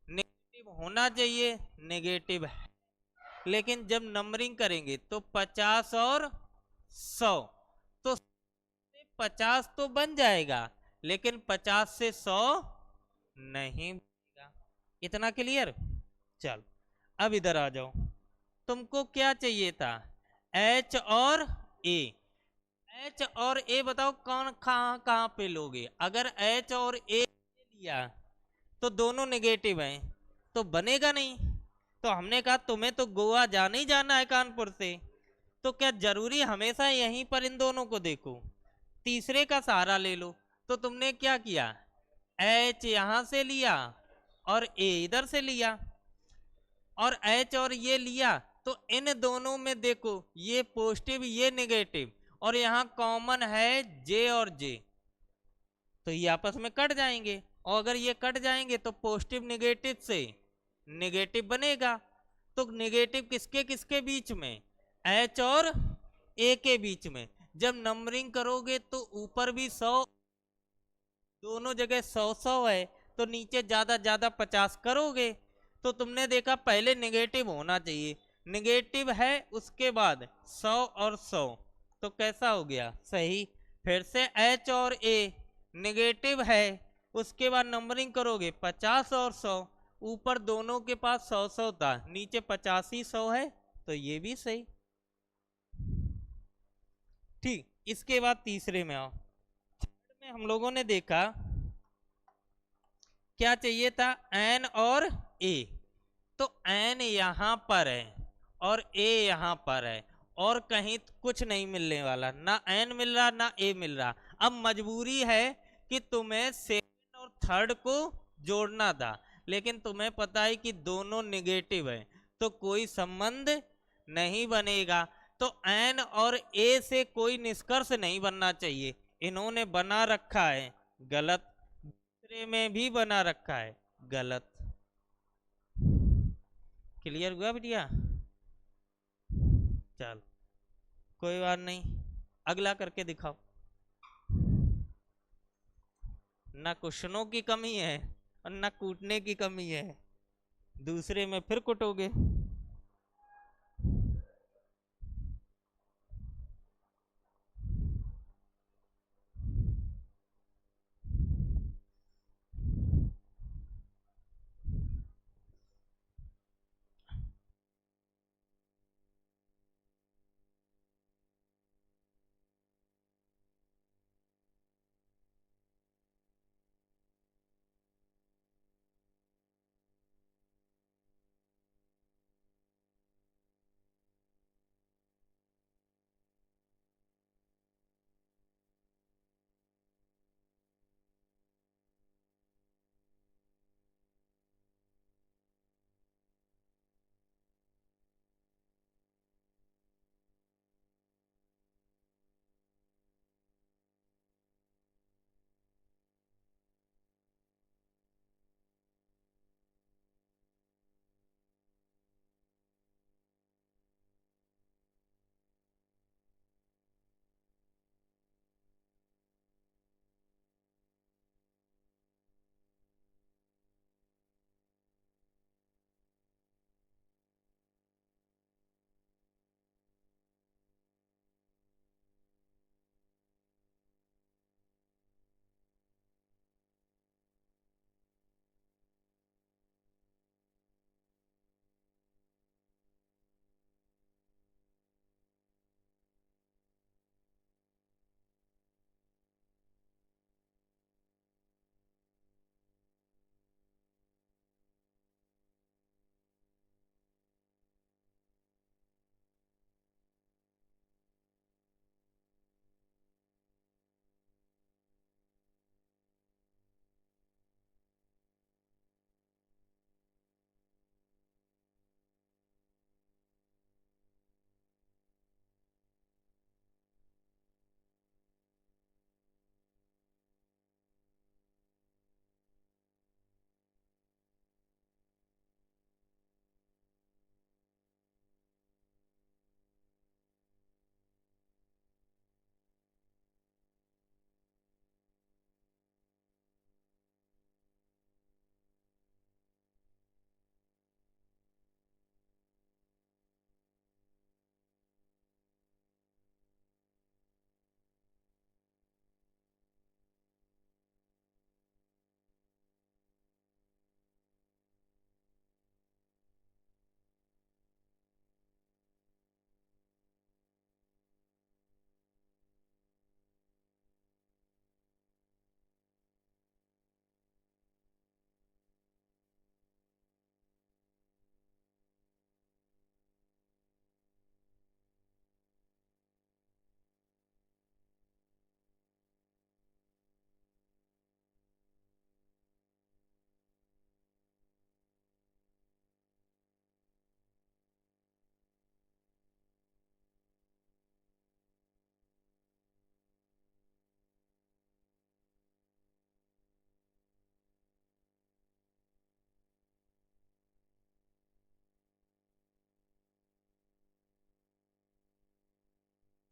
नेगेटिव होना चाहिए, नेगेटिव है, लेकिन जब नंबरिंग करेंगे तो 50 और 100, तो 50 तो बन जाएगा, लेकिन 50 से 100 नहीं बनेगा। इतना क्लियर? चल अब इधर आ जाओ। तुमको क्या चाहिए था? एच और ए। एच और ए बताओ कौन कहाँ कहाँ पे लोगे? अगर एच और ए लिया तो दोनों नेगेटिव हैं, तो बनेगा नहीं। तो हमने कहा तुम्हें तो गोवा जाना ही जाना है कानपुर से, तो क्या जरूरी हमेशा यहीं पर इन दोनों को देखो? तीसरे का सहारा ले लो। तो तुमने क्या किया? एच यहां से लिया और ए इधर से लिया, और एच और ये लिया, तो इन दोनों में देखो ये पॉजिटिव ये नेगेटिव, और यहाँ कॉमन है जे और जे, तो ये आपस में कट जाएंगे। और अगर ये कट जाएंगे तो पॉजिटिव नेगेटिव से नेगेटिव बनेगा। तो नेगेटिव किसके किसके बीच में? एच और ए के बीच में। जब नंबरिंग करोगे तो ऊपर भी 100, दोनों जगह 100 100 है, तो नीचे ज्यादा ज्यादा 50 करोगे। तो तुमने देखा पहले नेगेटिव होना चाहिए, नेगेटिव है, उसके बाद 100 और 100, तो कैसा हो गया? सही। फिर से एच और ए नेगेटिव है, उसके बाद नंबरिंग करोगे 50 और 100, ऊपर दोनों के पास 100 100 था, नीचे 50 ही 100 है, तो ये भी सही। ठीक, इसके बाद तीसरे में आओ। थर्ड में हम लोगों ने देखा क्या चाहिए था? एन और ए। तो एन यहां पर है और ए यहां पर है, और कहीं कुछ नहीं मिलने वाला, ना एन मिल रहा ना ए मिल रहा। अब मजबूरी है कि तुम्हें सेकंड और थर्ड को जोड़ना था, लेकिन तुम्हें पता है कि दोनों नेगेटिव है, तो कोई संबंध नहीं बनेगा। तो एन और ए से कोई निष्कर्ष नहीं बनना चाहिए, इन्होंने बना रखा है गलत, दूसरे में भी बना रखा है गलत। क्लियर हुआ बिटिया? चल कोई बात नहीं, अगला करके दिखाओ। ना क्वेश्चनों की कमी है और ना कूटने की कमी है, दूसरे में फिर कुटोगे।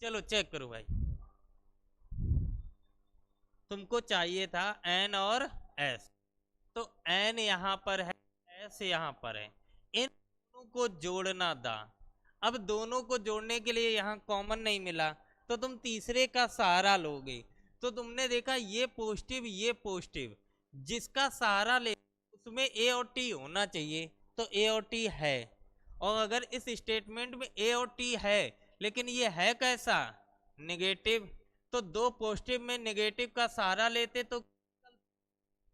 चलो चेक करो भाई, तुमको चाहिए था एन और एस, तो एन यहाँ पर है, एस यहाँ पर है, इन दोनों को जोड़ना था। अब दोनों को जोड़ने के लिए यहाँ कॉमन नहीं मिला, तो तुम तीसरे का सहारा लोगे। तो तुमने देखा ये पॉजिटिव, जिसका सहारा ले उसमें ए और टी होना चाहिए, तो ए और टी है। और अगर इस स्टेटमेंट में ए और टी है, लेकिन ये है कैसा, नेगेटिव, तो दो पॉजिटिव में नेगेटिव का सहारा लेते तो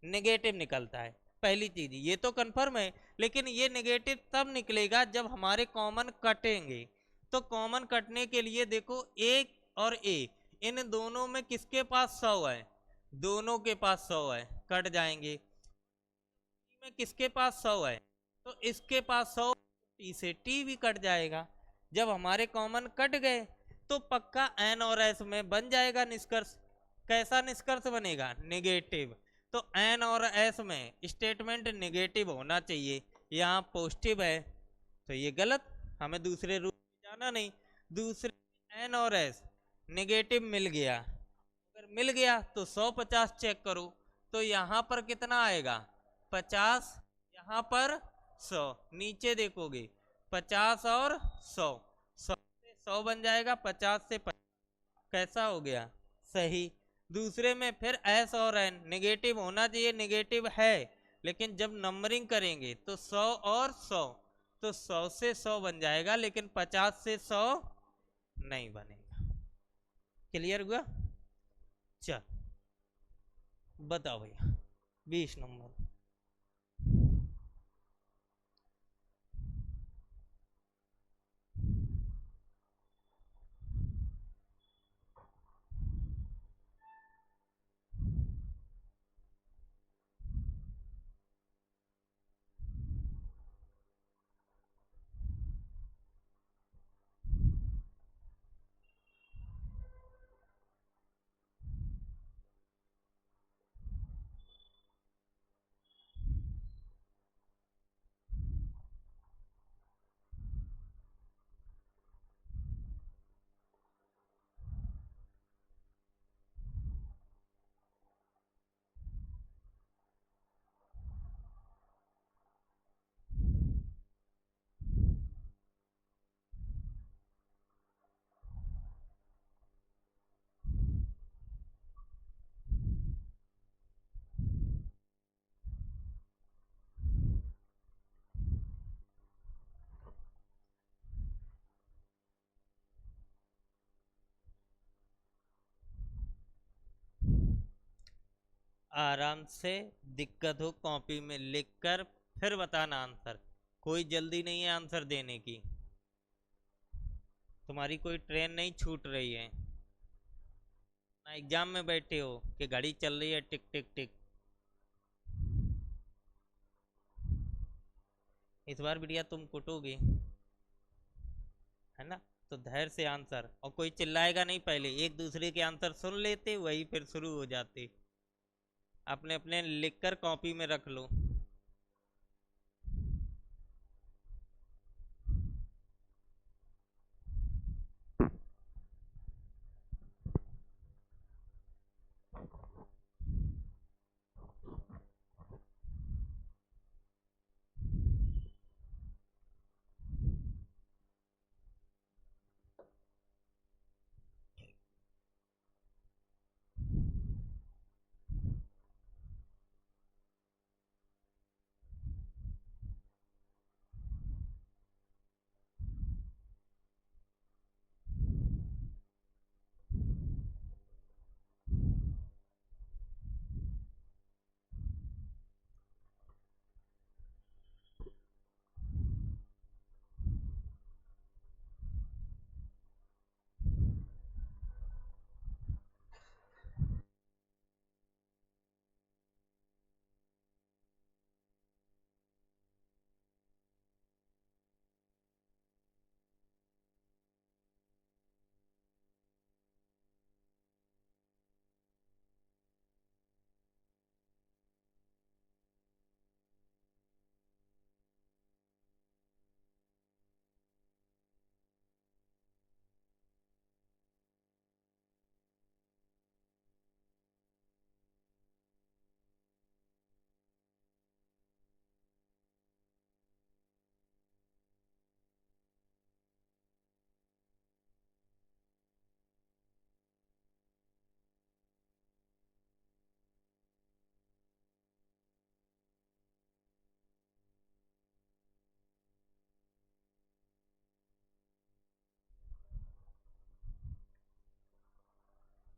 नेगेटिव निकलता है। पहली चीज ये तो कंफर्म है, लेकिन ये नेगेटिव तब निकलेगा जब हमारे कॉमन कटेंगे। तो कॉमन कटने के लिए देखो ए और ए, इन दोनों में किसके पास 100 है, दोनों के पास 100 है, कट जाएंगे। में किसके पास 100 है, तो इसके पास 100, टी से टी भी कट जाएगा। जब हमारे कॉमन कट गए तो पक्का एन और एस में बन जाएगा निष्कर्ष। कैसा निष्कर्ष बनेगा, नेगेटिव। तो एन और एस में स्टेटमेंट नेगेटिव होना चाहिए, यहाँ पॉजिटिव है, तो ये गलत, हमें दूसरे रूप में जाना नहीं। दूसरे एन और एस नेगेटिव मिल गया, अगर मिल गया तो 150 चेक करो, तो यहाँ पर कितना आएगा 50, यहाँ पर 100, नीचे देखोगे 50 और 100, 100 से 100 बन जाएगा, 50 से 50, कैसा हो गया, सही। दूसरे में फिर एस और एन नेगेटिव होना चाहिए, नेगेटिव है, लेकिन जब नंबरिंग करेंगे तो 100 और 100, तो 100 से 100 बन जाएगा, लेकिन 50 से 100 नहीं बनेगा। क्लियर हुआ, चल बताओ भैया 20 नंबर। आराम से, दिक्कत हो कॉपी में लिखकर फिर बताना आंसर, कोई जल्दी नहीं है आंसर देने की, तुम्हारी कोई ट्रेन नहीं छूट रही है ना, एग्जाम में बैठे हो कि घड़ी चल रही है टिक टिक टिक। इस बार बिटिया तुम कुटोगे, है ना, तो धैर्य से आंसर, और कोई चिल्लाएगा नहीं, पहले एक दूसरे के आंसर सुन लेते वही फिर शुरू हो जाते। अपने अपने लिखकर कॉपी में रख लो।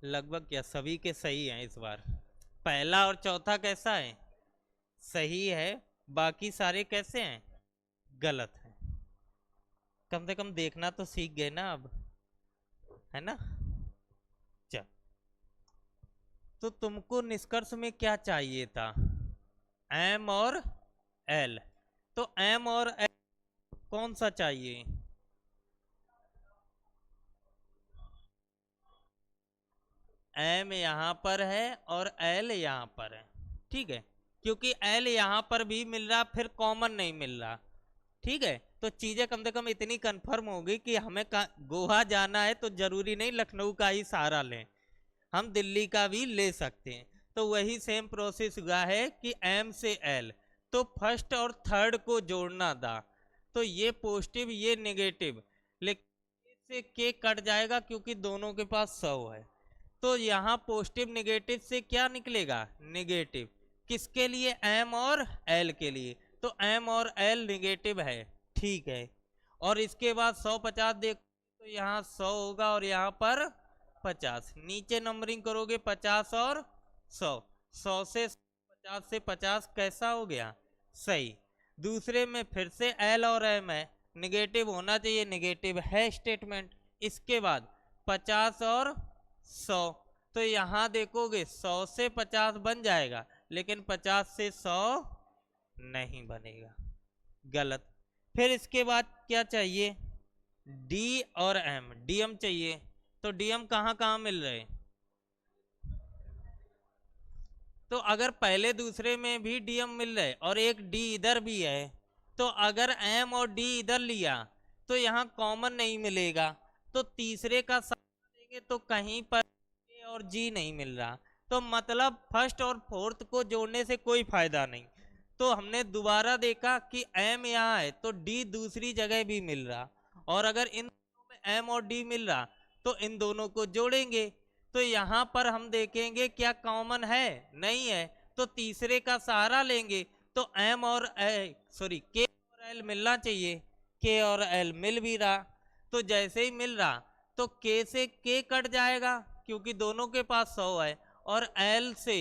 लगभग क्या सभी के सही हैं इस बार। पहला और चौथा कैसा है, सही है, बाकी सारे कैसे हैं, गलत हैं। कम से कम देखना तो सीख गए ना अब, है ना। चल, तो तुमको निष्कर्ष में क्या चाहिए था, एम और एल। तो एम और एल कौन सा चाहिए, एम यहाँ पर है और एल यहाँ पर है, ठीक है। क्योंकि एल यहाँ पर भी मिल रहा, फिर कॉमन नहीं मिल रहा, ठीक है। तो चीजें कम से कम इतनी कंफर्म होगी कि हमें गोवा जाना है तो जरूरी नहीं लखनऊ का ही सहारा लें, हम दिल्ली का भी ले सकते हैं। तो वही सेम प्रोसेस हुआ है कि एम से एल, तो फर्स्ट और थर्ड को जोड़ना था। तो ये पॉजिटिव ये नेगेटिव, लेकिन से के कट जाएगा क्योंकि दोनों के पास 100 है। तो यहाँ पॉजिटिव नेगेटिव से क्या निकलेगा, नेगेटिव, किसके लिए, एम और एल के लिए। तो एम और एल नेगेटिव है, ठीक है। और इसके बाद 150 देखो तो यहाँ 100 होगा और यहाँ पर 50, नीचे नंबरिंग करोगे 50 और 100, 100 से 50 से 50 कैसा हो गया, सही। दूसरे में फिर से एल और एम है, निगेटिव होना चाहिए, निगेटिव है स्टेटमेंट। इसके बाद 50 और 100, तो यहाँ देखोगे 100 से 50 बन जाएगा, लेकिन 50 से 100 नहीं बनेगा, गलत। फिर इसके बाद क्या चाहिए, डी और एम, डीएम चाहिए। तो डीएम कहाँ कहाँ मिल रहे, तो अगर पहले दूसरे में भी डीएम मिल रहे और एक डी इधर भी है, तो अगर एम और डी इधर लिया तो यहाँ कॉमन नहीं मिलेगा, तो तीसरे का सहारा लेंगे तो कहीं पर ए और जी नहीं मिल रहा, तो मतलब फर्स्ट और फोर्थ को जोड़ने से कोई फायदा नहीं। तो हमने दोबारा देखा कि एम यहाँ है तो डी दूसरी जगह भी मिल रहा, और अगर इन दोनों में एम और डी मिल रहा तो इन दोनों को जोड़ेंगे। तो यहाँ पर हम देखेंगे क्या कॉमन है, नहीं है, तो तीसरे का सहारा लेंगे। तो एम और सॉरी के और एल मिलना चाहिए, के और एल मिल भी रहा। तो जैसे ही मिल रहा तो के से के कट जाएगा क्योंकि दोनों के पास 100 है, और एल से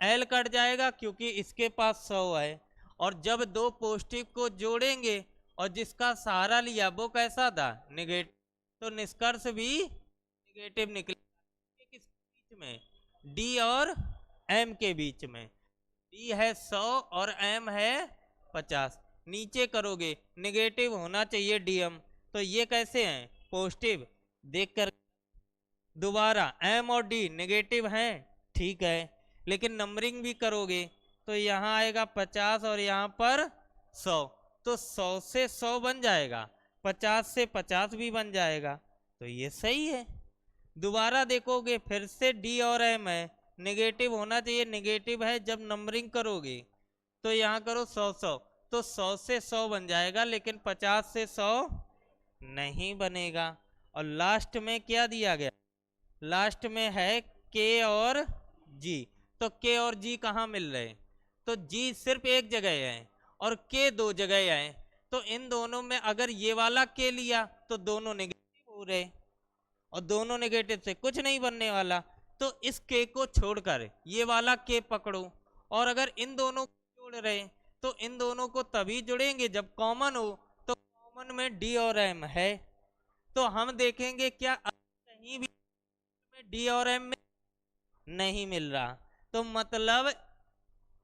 एल कट जाएगा क्योंकि इसके पास 100 है। और जब दो पॉजिटिव को जोड़ेंगे और जिसका सहारा लिया वो कैसा था, निगेटिव, तो निष्कर्ष भी निगेटिव निकले। किसके बीच में, डी और एम के बीच में, डी है 100 और एम है 50, नीचे करोगे निगेटिव होना चाहिए डीएम, तो ये कैसे हैं, पॉजिटिव, देख कर दोबारा एम और डी नेगेटिव हैं, ठीक है। लेकिन नंबरिंग भी करोगे तो यहाँ आएगा 50 और यहाँ पर 100, तो 100 से 100 बन जाएगा, 50 से 50 भी बन जाएगा, तो ये सही है। दोबारा देखोगे फिर से डी और एम है, नेगेटिव होना चाहिए, नेगेटिव है, जब नंबरिंग करोगे तो यहाँ करो 100 100, तो 100 से 100 बन जाएगा, लेकिन 50 से 100 नहीं बनेगा। और लास्ट में क्या दिया गया, लास्ट में है के और जी, तो के और जी कहाँ मिल रहे, तो जी सिर्फ एक जगह है और के दो जगह है, तो इन दोनों में अगर ये वाला के लिया तो दोनों नेगेटिव हो रहे, और दोनों नेगेटिव से कुछ नहीं बनने वाला, तो इस के को छोड़कर ये वाला के पकड़ो, और अगर इन दोनों को जोड़ रहे तो इन दोनों को तभी जुड़ेंगे जब कॉमन हो, तो कॉमन में डी और एम है, तो हम देखेंगे क्या कहीं भी डी और एम में नहीं मिल रहा, तो मतलब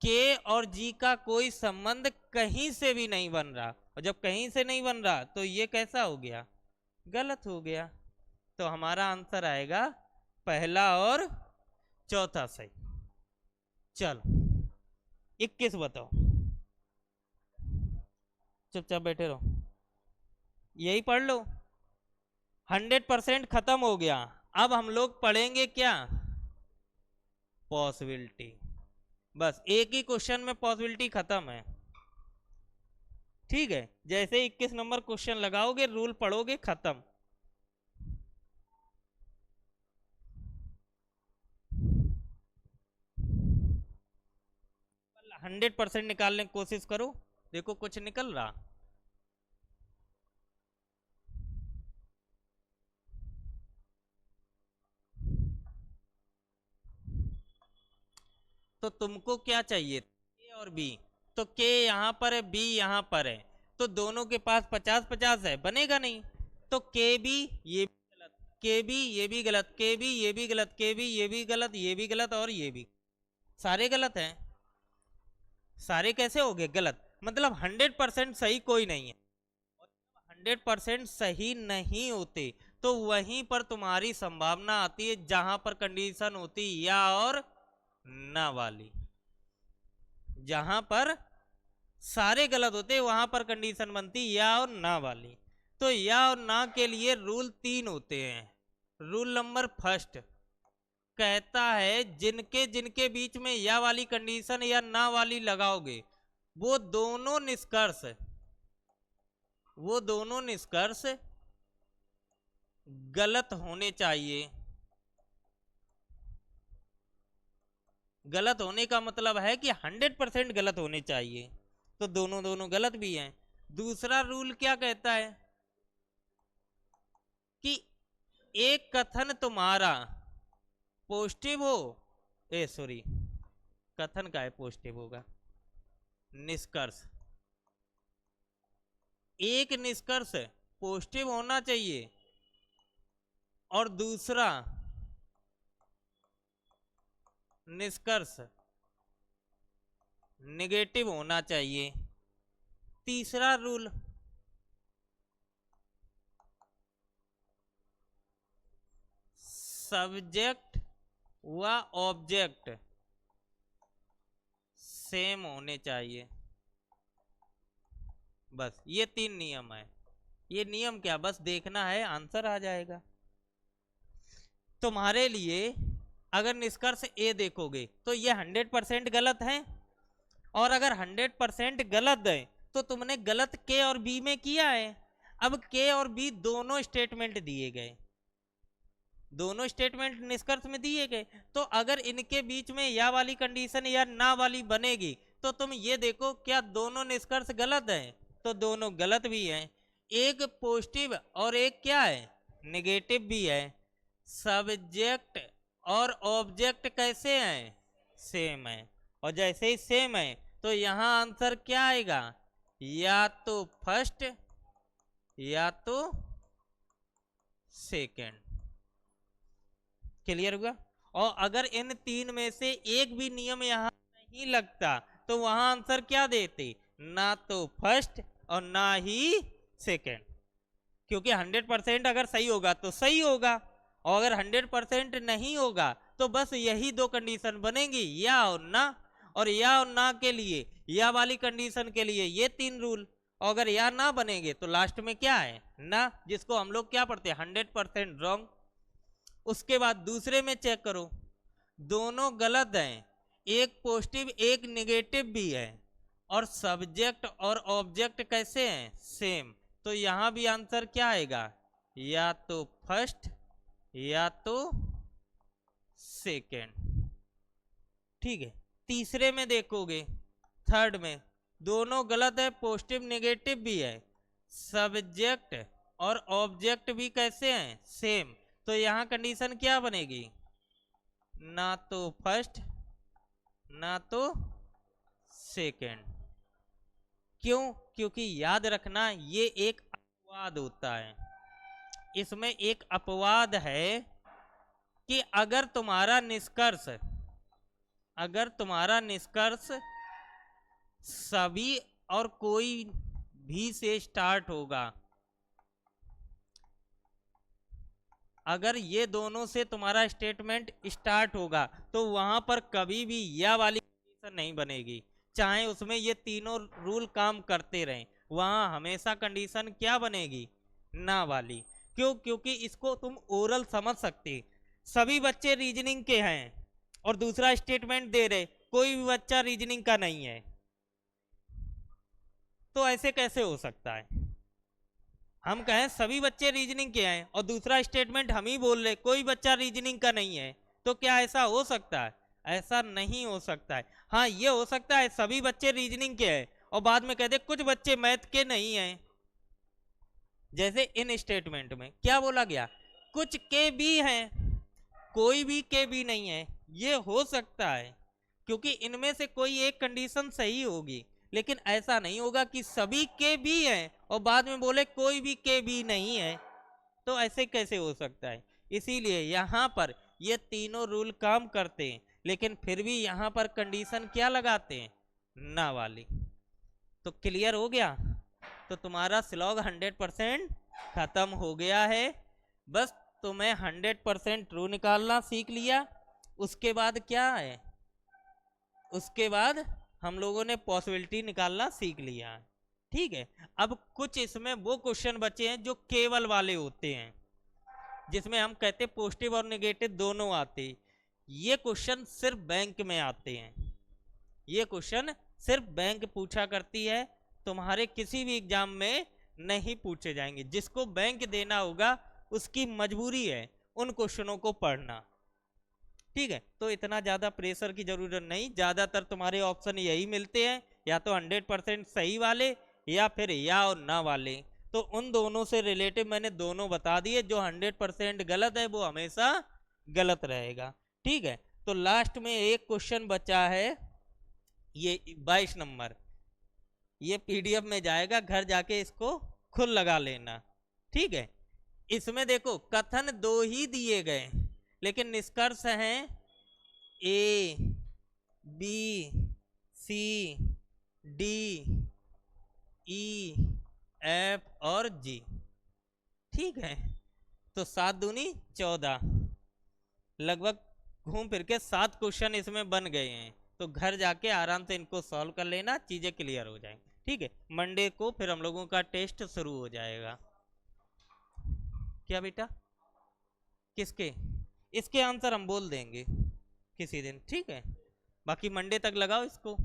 के और जी का कोई संबंध कहीं से भी नहीं बन रहा, और जब कहीं से नहीं बन रहा तो ये कैसा हो गया, गलत हो गया। तो हमारा आंसर आएगा पहला और चौथा सही। चलो 21 बताओ, चुपचाप बैठे रहो, यही पढ़ लो। 100% खत्म हो गया, अब हम लोग पढ़ेंगे क्या, पॉसिबिलिटी। बस एक ही क्वेश्चन में पॉसिबिलिटी खत्म है, ठीक है। जैसे 21 नंबर क्वेश्चन लगाओगे रूल पढ़ोगे खत्म। 100% निकालने की कोशिश करो, देखो कुछ निकल रहा। तो तुमको क्या चाहिए, के और बी। तो के यहाँ पर है, बी यहाँ पर है, तो दोनों के पास 50-50 है, बनेगा नहीं। तो के बी ये भी गलत, के बी ये भी गलत, के बी ये भी गलत, के बी ये भी गलत, ये भी गलत और ये भी, सारे गलत हैं। सारे कैसे हो गए गलत, मतलब 100% सही कोई नहीं है। 100% सही नहीं होते तो वहीं पर तुम्हारी संभावना आती है जहां पर कंडीशन होती या और ना वाली। जहां पर सारे गलत होते वहां पर कंडीशन बनती या और ना वाली। तो या और ना के लिए रूल 3 होते हैं। रूल नंबर फर्स्ट कहता है जिनके जिनके बीच में या वाली कंडीशन या ना वाली लगाओगे वो दोनों निष्कर्ष, वो दोनों निष्कर्ष गलत होने चाहिए। गलत होने का मतलब है कि 100% गलत होने चाहिए, तो दोनों दोनों गलत भी हैं। दूसरा रूल क्या कहता है कि एक कथन तुम्हारा पॉजिटिव हो, सॉरी, कथन का है पॉजिटिव होगा, निष्कर्ष, एक निष्कर्ष पॉजिटिव होना चाहिए और दूसरा निष्कर्ष नेगेटिव होना चाहिए। तीसरा रूल सब्जेक्ट व ऑब्जेक्ट सेम होने चाहिए। बस ये 3 नियम है। ये नियम क्या, बस देखना है आंसर आ जाएगा तुम्हारे लिए। अगर निष्कर्ष ए देखोगे तो ये 100% गलत है, और अगर 100% गलत है तो तुमने गलत के और बी में किया है। अब के और बी दोनों स्टेटमेंट दिए गए, दोनों स्टेटमेंट निष्कर्ष में दिए गए, तो अगर इनके बीच में या वाली कंडीशन या ना वाली बनेगी तो तुम ये देखो क्या दोनों निष्कर्ष गलत हैं, तो दोनों गलत भी हैं। एक पॉजिटिव और एक क्या है, नेगेटिव भी है। सब्जेक्ट और ऑब्जेक्ट कैसे हैं, सेम है, और जैसे ही सेम है तो यहां आंसर क्या आएगा, या तो फर्स्ट या तो सेकंड। क्लियर हुआ। और अगर इन 3 में से एक भी नियम यहां नहीं लगता तो वहां आंसर क्या देते, ना तो फर्स्ट और ना ही सेकंड, क्योंकि 100% अगर सही होगा तो सही होगा, और अगर 100% नहीं होगा तो बस यही 2 कंडीशन बनेंगी, या और ना। और या और ना के लिए, या वाली कंडीशन के लिए ये 3 रूल, और अगर या ना बनेंगे तो लास्ट में क्या है, ना, जिसको हम लोग क्या पढ़ते हैं 100% रॉन्ग। उसके बाद दूसरे में चेक करो, दोनों गलत हैं, एक पॉजिटिव एक नेगेटिव भी है, और सब्जेक्ट और ऑब्जेक्ट कैसे हैं, सेम। तो यहां भी आंसर क्या आएगा, या तो फर्स्ट या तो सेकेंड। ठीक है। तीसरे में देखोगे, थर्ड में दोनों गलत है, पॉजिटिव नेगेटिव भी है, सब्जेक्ट और ऑब्जेक्ट भी कैसे हैं, सेम। तो यहां कंडीशन क्या बनेगी, ना तो फर्स्ट ना तो सेकेंड। क्यों, क्योंकि याद रखना ये एक अपवाद होता है। इसमें एक अपवाद है कि अगर तुम्हारा निष्कर्ष, अगर तुम्हारा निष्कर्ष सभी और कोई भी से स्टार्ट होगा, अगर ये दोनों से तुम्हारा स्टेटमेंट स्टार्ट होगा तो वहां पर कभी भी या वाली कंडीशन नहीं बनेगी, चाहे उसमें ये तीनों रूल काम करते रहें, वहां हमेशा कंडीशन क्या बनेगी, ना वाली। क्यों, क्योंकि इसको तुम ओरल समझ सकते, सभी बच्चे रीजनिंग के हैं और दूसरा स्टेटमेंट दे रहे, कोई भी बच्चा रीजनिंग का नहीं है, तो ऐसे कैसे हो सकता है। हम कहें सभी बच्चे रीजनिंग के हैं और दूसरा स्टेटमेंट हम ही बोल रहे कोई बच्चा रीजनिंग का नहीं है, तो क्या ऐसा हो सकता है, ऐसा नहीं हो सकता है। हाँ, ये हो सकता है सभी बच्चे रीजनिंग के हैं और बाद में कहते कुछ बच्चे मैथ के नहीं हैं, जैसे इन स्टेटमेंट में क्या बोला गया, कुछ के भी हैं कोई भी के भी नहीं है, ये हो सकता है। क्योंकि इनमें से कोई एक कंडीशन सही होगी, लेकिन ऐसा नहीं होगा कि सभी के भी हैं और बाद में बोले कोई भी के भी नहीं है, तो ऐसे कैसे हो सकता है। इसीलिए यहाँ पर ये तीनों रूल काम करते हैं, लेकिन फिर भी यहाँ पर कंडीशन क्या लगाते हैं, ना वाली। तो क्लियर हो गया, तो तुम्हारा स्लॉग 100% खत्म हो गया है। बस तुम्हें 100% ट्रू निकालना सीख लिया। उसके बाद क्या है, उसके बाद हम लोगों ने पॉसिबिलिटी निकालना सीख लिया है। ठीक है, अब कुछ इसमें वो क्वेश्चन बचे हैं जो केवल वाले होते हैं, जिसमें हम कहते हैं पॉजिटिव और नेगेटिव दोनों आते। ये क्वेश्चन सिर्फ बैंक में आते हैं, ये क्वेश्चन सिर्फ बैंक पूछा करती है, तुम्हारे किसी भी एग्जाम में नहीं पूछे जाएंगे। जिसको बैंक देना होगा उसकी मजबूरी है उन क्वेश्चनों को पढ़ना। ठीक है, तो इतना ज्यादा प्रेशर की जरूरत नहीं। ज्यादातर तुम्हारे ऑप्शन यही मिलते हैं, या तो 100% सही वाले या फिर या और ना वाले। तो उन दोनों से रिलेटिव मैंने दोनों बता दिए। जो 100% गलत है वो हमेशा गलत रहेगा। ठीक है, तो लास्ट में एक क्वेश्चन बचा है, ये 22 नंबर। ये पीडीएफ में जाएगा, घर जाके इसको खुद लगा लेना। ठीक है, इसमें देखो कथन दो ही दिए गए, लेकिन निष्कर्ष हैं A B C D E F और जी। ठीक है, तो 7 दूनी 14, लगभग घूम फिर के 7 क्वेश्चन इसमें बन गए हैं। तो घर जाके आराम से इनको सॉल्व कर लेना, चीजें क्लियर हो जाएंगी। ठीक है, मंडे को फिर हम लोगों का टेस्ट शुरू हो जाएगा। क्या बेटा, किसके? इसके आंसर हम बोल देंगे किसी दिन। ठीक है, बाकी मंडे तक लगाओ इसको।